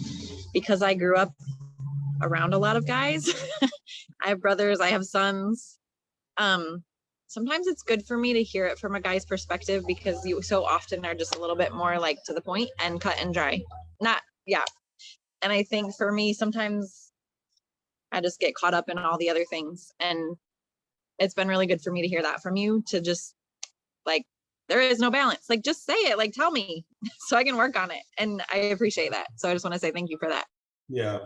because I grew up around a lot of guys, I have brothers, I have sons. Sometimes it's good for me to hear it from a guy's perspective, because you so often are just a little bit more like to the point and cut and dry. And I think for me, sometimes I just get caught up in all the other things. And it's been really good for me to hear that from you, to just like, there is no balance. Like, just say it, like, tell me so I can work on it. And I appreciate that. So I just want to say thank you for that. Yeah.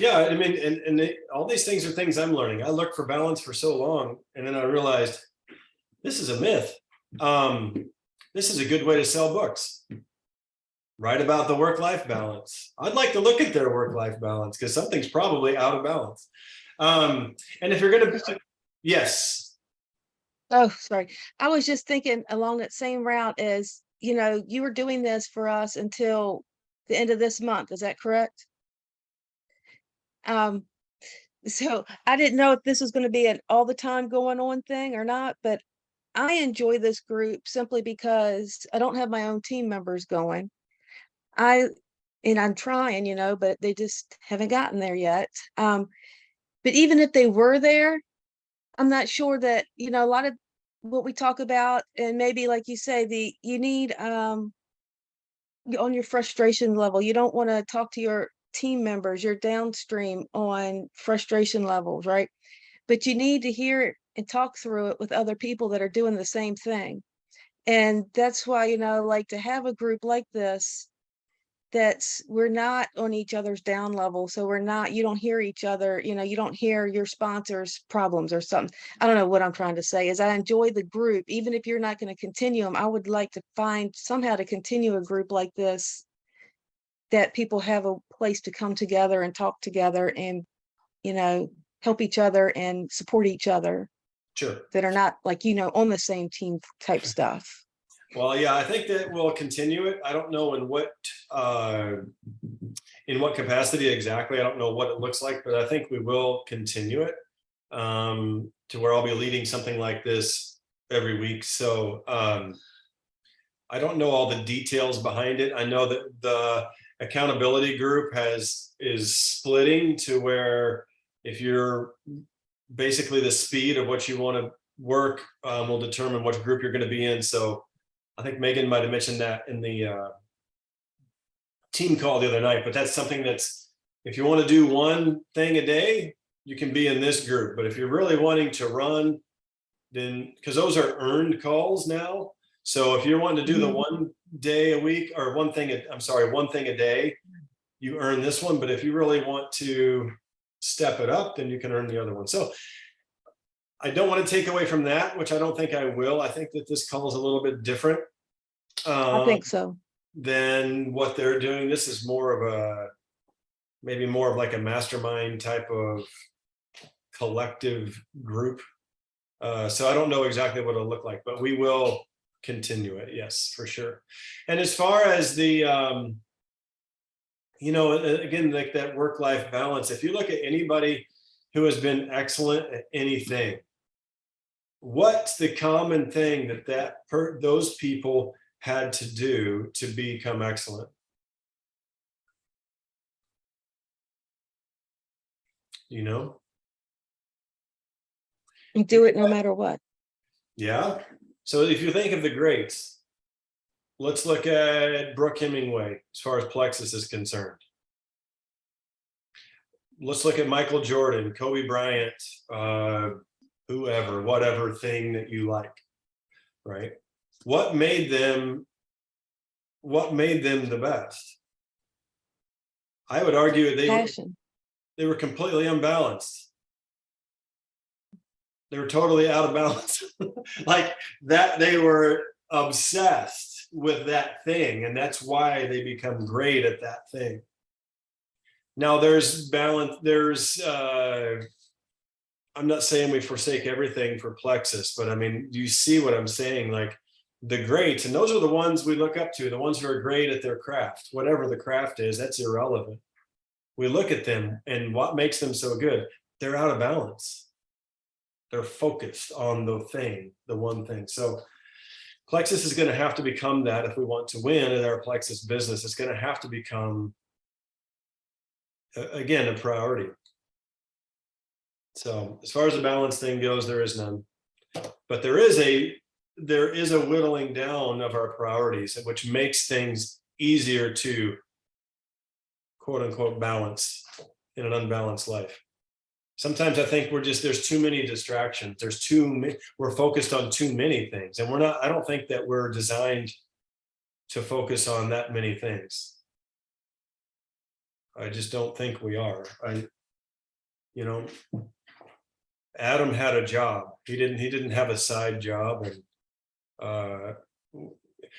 I mean, and all these things are things I'm learning. I looked for balance for so long, and then I realized this is a myth. This is a good way to sell books. Write about the work-life balance. I'd like to look at their work-life balance, because something's probably out of balance. And if you're going to, yes. Oh, sorry. I was just thinking along that same route as, you were doing this for us until the end of this month. Is that correct? So I didn't know if this was going to be an all the time going on thing or not, but I enjoy this group simply because I don't have my own team members going. And I'm trying, but they just haven't gotten there yet. But even if they were there, I'm not sure that, a lot of what we talk about, and maybe like you say, you need on your frustration level, you don't want to talk to your team members, you're downstream on frustration levels, right? But you need to hear it and talk through it with other people that are doing the same thing. And that's why, like to have a group like this, we're not on each other's down level. So you don't hear each other, you don't hear your sponsor's problems or something. I don't know what I'm trying to say is I enjoy the group. Even if you're not going to continue them, I would like to find somehow to continue a group like this, that people have a place to come together and talk together and, help each other and support each other. Sure. That are not like, on the same team type stuff. Well, yeah, I think that we'll continue it. I don't know in what capacity exactly. I don't know what it looks like, but I think we will continue it to where I'll be leading something like this every week. So I don't know all the details behind it. I know that the accountability group is splitting to where if you're basically the speed of what you want to work will determine what group you're going to be in. So I think Megan might have mentioned that in the team call the other night, but that's something that's, if you want to do one thing a day, you can be in this group. But if you're really wanting to run, then, because those are earned calls now. So if you're wanting to do the one day a week or one thing a day, you earn this one. But if you really want to step it up, then you can earn the other one. So I don't want to take away from that, which I don't think I will. I think that this call is a little bit different. I think so. Than what they're doing. This is more of a, maybe more of like a mastermind type of collective group. So I don't know exactly what it'll look like, but we will continue it. Yes, for sure. And as far as the, again, like that work-life balance, if you look at anybody who has been excellent at anything, what's the common thing those people had to do to become excellent? You know? You do it no matter what. Yeah. So if you think of the greats, let's look at Brooke Hemingway as far as Plexus is concerned. Let's look at Michael Jordan, Kobe Bryant, whoever, whatever thing that you like, right? What made them the best? I would argue Passion. they were completely unbalanced. They were totally out of balance. Like that, they were obsessed with that thing, and that's why they become great at that thing. Now there's balance, I'm not saying we forsake everything for Plexus, but I mean, you see what I'm saying? Like the greats, and those are the ones we look up to, the ones who are great at their craft. Whatever the craft is, that's irrelevant. We look at them and what makes them so good? They're out of balance. They're focused on the one thing. So Plexus is going to have to become that if we want to win in our Plexus business. It's going to have to become, again, a priority. So as far as the balance thing goes, there is none. But there is a whittling down of our priorities, which makes things easier to quote unquote balance in an unbalanced life. Sometimes I think there's too many distractions. We're focused on too many things, and I don't think that we're designed to focus on that many things. I just don't think we are. Adam had a job. He didn't have a side job. And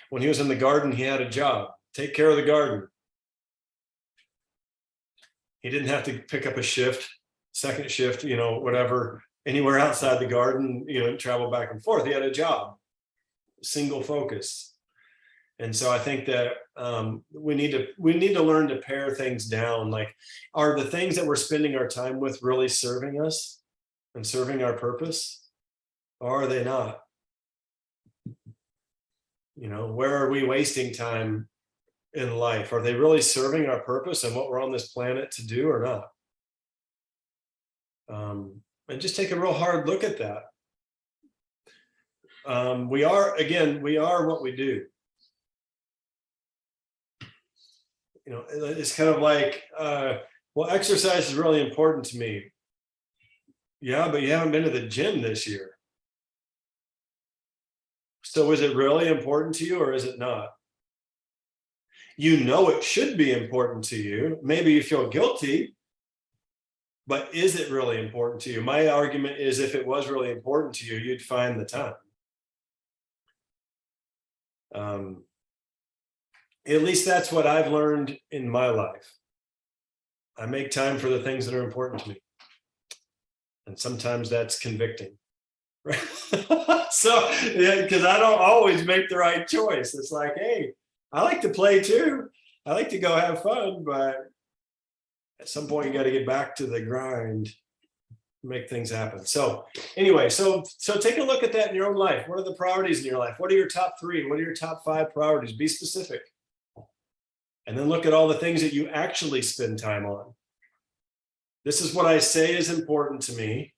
when he was in the garden, he had a job. Take care of the garden. He didn't have to pick up a shift, second shift, whatever, anywhere outside the garden, travel back and forth. He had a job, single focus. And so I think that we need to learn to pare things down. Like, are the things that we're spending our time with really serving us and serving our purpose, or are they not? Where are we wasting time in life? Are they really serving our purpose and what we're on this planet to do or not? And just take a real hard look at that. We are what we do. It's kind of like, well, exercise is really important to me. Yeah, but you haven't been to the gym this year. So is it really important to you or is it not? It should be important to you. Maybe you feel guilty, but is it really important to you? My argument is if it was really important to you, you'd find the time. At least that's what I've learned in my life. I make time for the things that are important to me. And sometimes that's convicting. Right? So, because I don't always make the right choice. It's like, hey, I like to play too. I like to go have fun, but at some point you got to get back to the grind, make things happen. So anyway, so take a look at that in your own life. What are the priorities in your life? What are your top 3? What are your top 5 priorities? Be specific. And then look at all the things that you actually spend time on. This is what I say is important to me.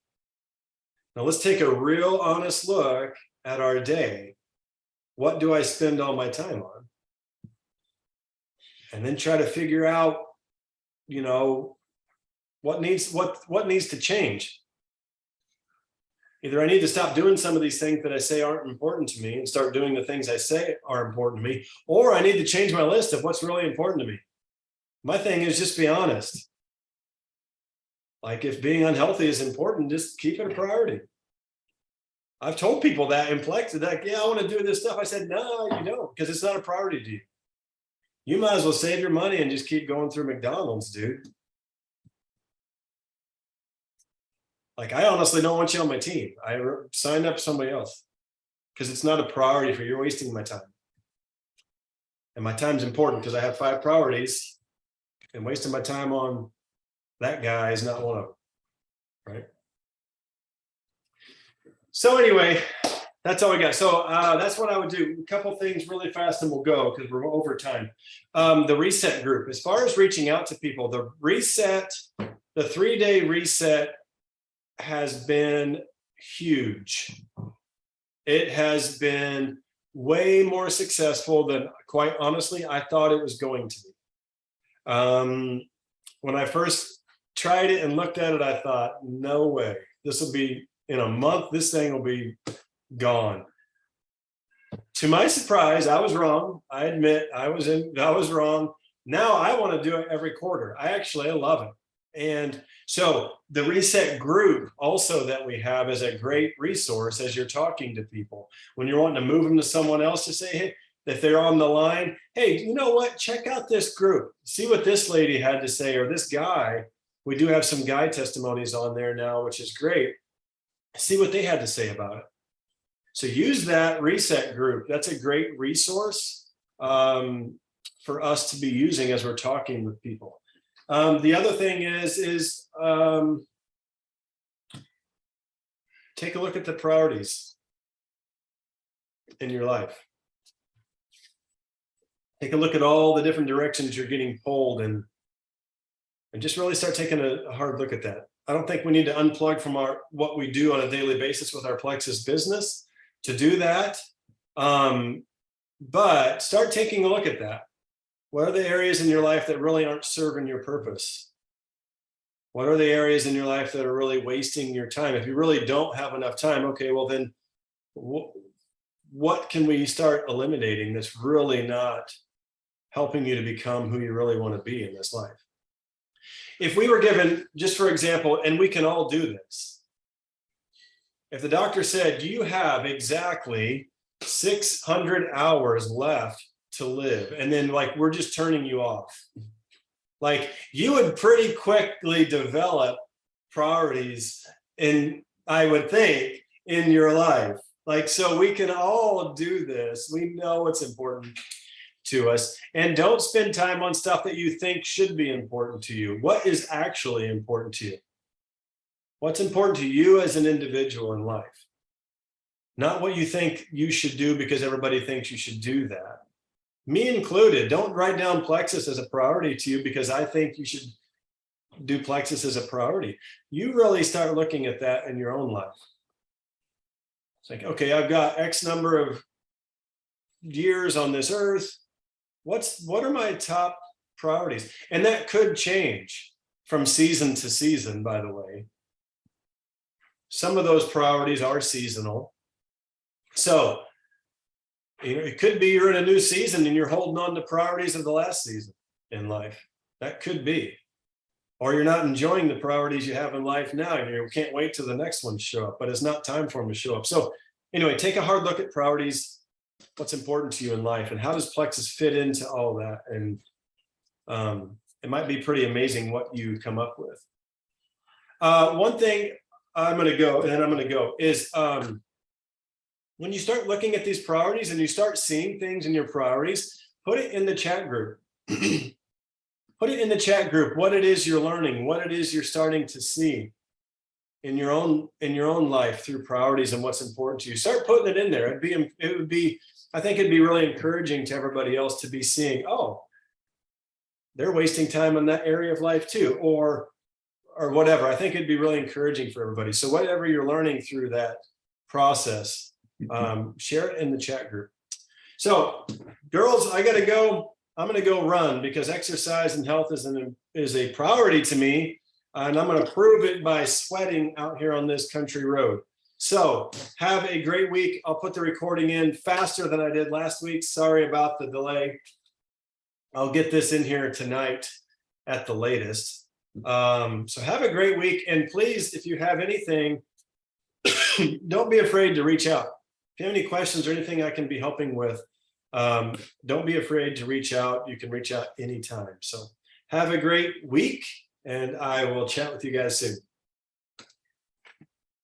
Now let's take a real honest look at our day. What do I spend all my time on? And then try to figure out, what needs to change. Either I need to stop doing some of these things that I say aren't important to me and start doing the things I say are important to me, or I need to change my list of what's really important to me. My thing is just be honest. Like if being unhealthy is important, just keep it a priority. I've told people that in Plex, like, yeah, I want to do this stuff. I said, no, you don't, because it's not a priority to you. You might as well save your money and just keep going through McDonald's, dude. Like, I honestly don't want you on my team. I signed up somebody else because it's not a priority for you. You're wasting my time. And my time's important because I have 5 priorities, and wasting my time on that guy is not one of them, right? So anyway, that's all we got. So that's what I would do. A couple things really fast and we'll go because we're over time. The reset group, as far as reaching out to people, the reset, the 3-day reset has been huge. It has been way more successful than, quite honestly, I thought it was going to be. When I first tried it and looked at it, I thought, no way, this will be in a month, this thing will be gone. To my surprise, I was wrong. I admit I was wrong. Now I want to do it every quarter. I love it. And so the reset group also that we have is a great resource as you're talking to people. When you're wanting to move them to someone else, to say, hey, if they're on the line, hey, you know what? Check out this group. See what this lady had to say, or this guy. We do have some guy testimonies on there now, which is great. See what they had to say about it. So use that reset group. That's a great resource for us to be using as we're talking with people. The other thing is take a look at the priorities in your life. Take a look at all the different directions you're getting pulled and just really start taking a hard look at that. I don't think we need to unplug from what we do on a daily basis with our Plexus business to do that. But start taking a look at that. What are the areas in your life that really aren't serving your purpose? What are the areas in your life that are really wasting your time? If you really don't have enough time, okay, well then what can we start eliminating that's really not helping you to become who you really want to be in this life? If we were given, just for example, and we can all do this, if the doctor said, do you have exactly 600 hours left to live, and then like we're just turning you off, like you would pretty quickly develop priorities in, I would think, in your life. Like, so we can all do this. We know what's important to us, and don't spend time on stuff that you think should be important to you. What is actually important to you? What's important to you as an individual in life? Not what you think you should do because everybody thinks you should do that. Me included. Don't write down Plexus as a priority to you because I think you should do Plexus as a priority. You really start looking at that in your own life. It's like, okay, I've got X number of years on this earth. What are my top priorities? And that could change from season to season, by the way. Some of those priorities are seasonal. So, you know, it could be you're in a new season and you're holding on to priorities of the last season in life. That could be. Or you're not enjoying the priorities you have in life now and you can't wait till the next one to show up, but it's not time for them to show up. So anyway, take a hard look at priorities. What's important to you in life and how does Plexus fit into all that? And it might be pretty amazing what you come up with. One thing I'm going to go is when you start looking at these priorities and you start seeing things in your priorities, put it in the chat group. Put it in the chat group, what it is you're learning, what it is you're starting to see in your own life through priorities and what's important to you. Start putting it in there. I think it'd be really encouraging to everybody else to be seeing, oh, they're wasting time in that area of life too, or whatever. I think it'd be really encouraging for everybody. So whatever you're learning through that process, share it in the chat group. So girls, I gotta go. I'm gonna go run because exercise and health is a priority to me. And I'm gonna prove it by sweating out here on this country road. So have a great week. I'll put the recording in faster than I did last week. Sorry about the delay. I'll get this in here tonight at the latest. So have a great week. And please, if you have anything don't be afraid to reach out. If you have any questions or anything I can be helping with, don't be afraid to reach out. You can reach out anytime. So have a great week, and I will chat with you guys soon.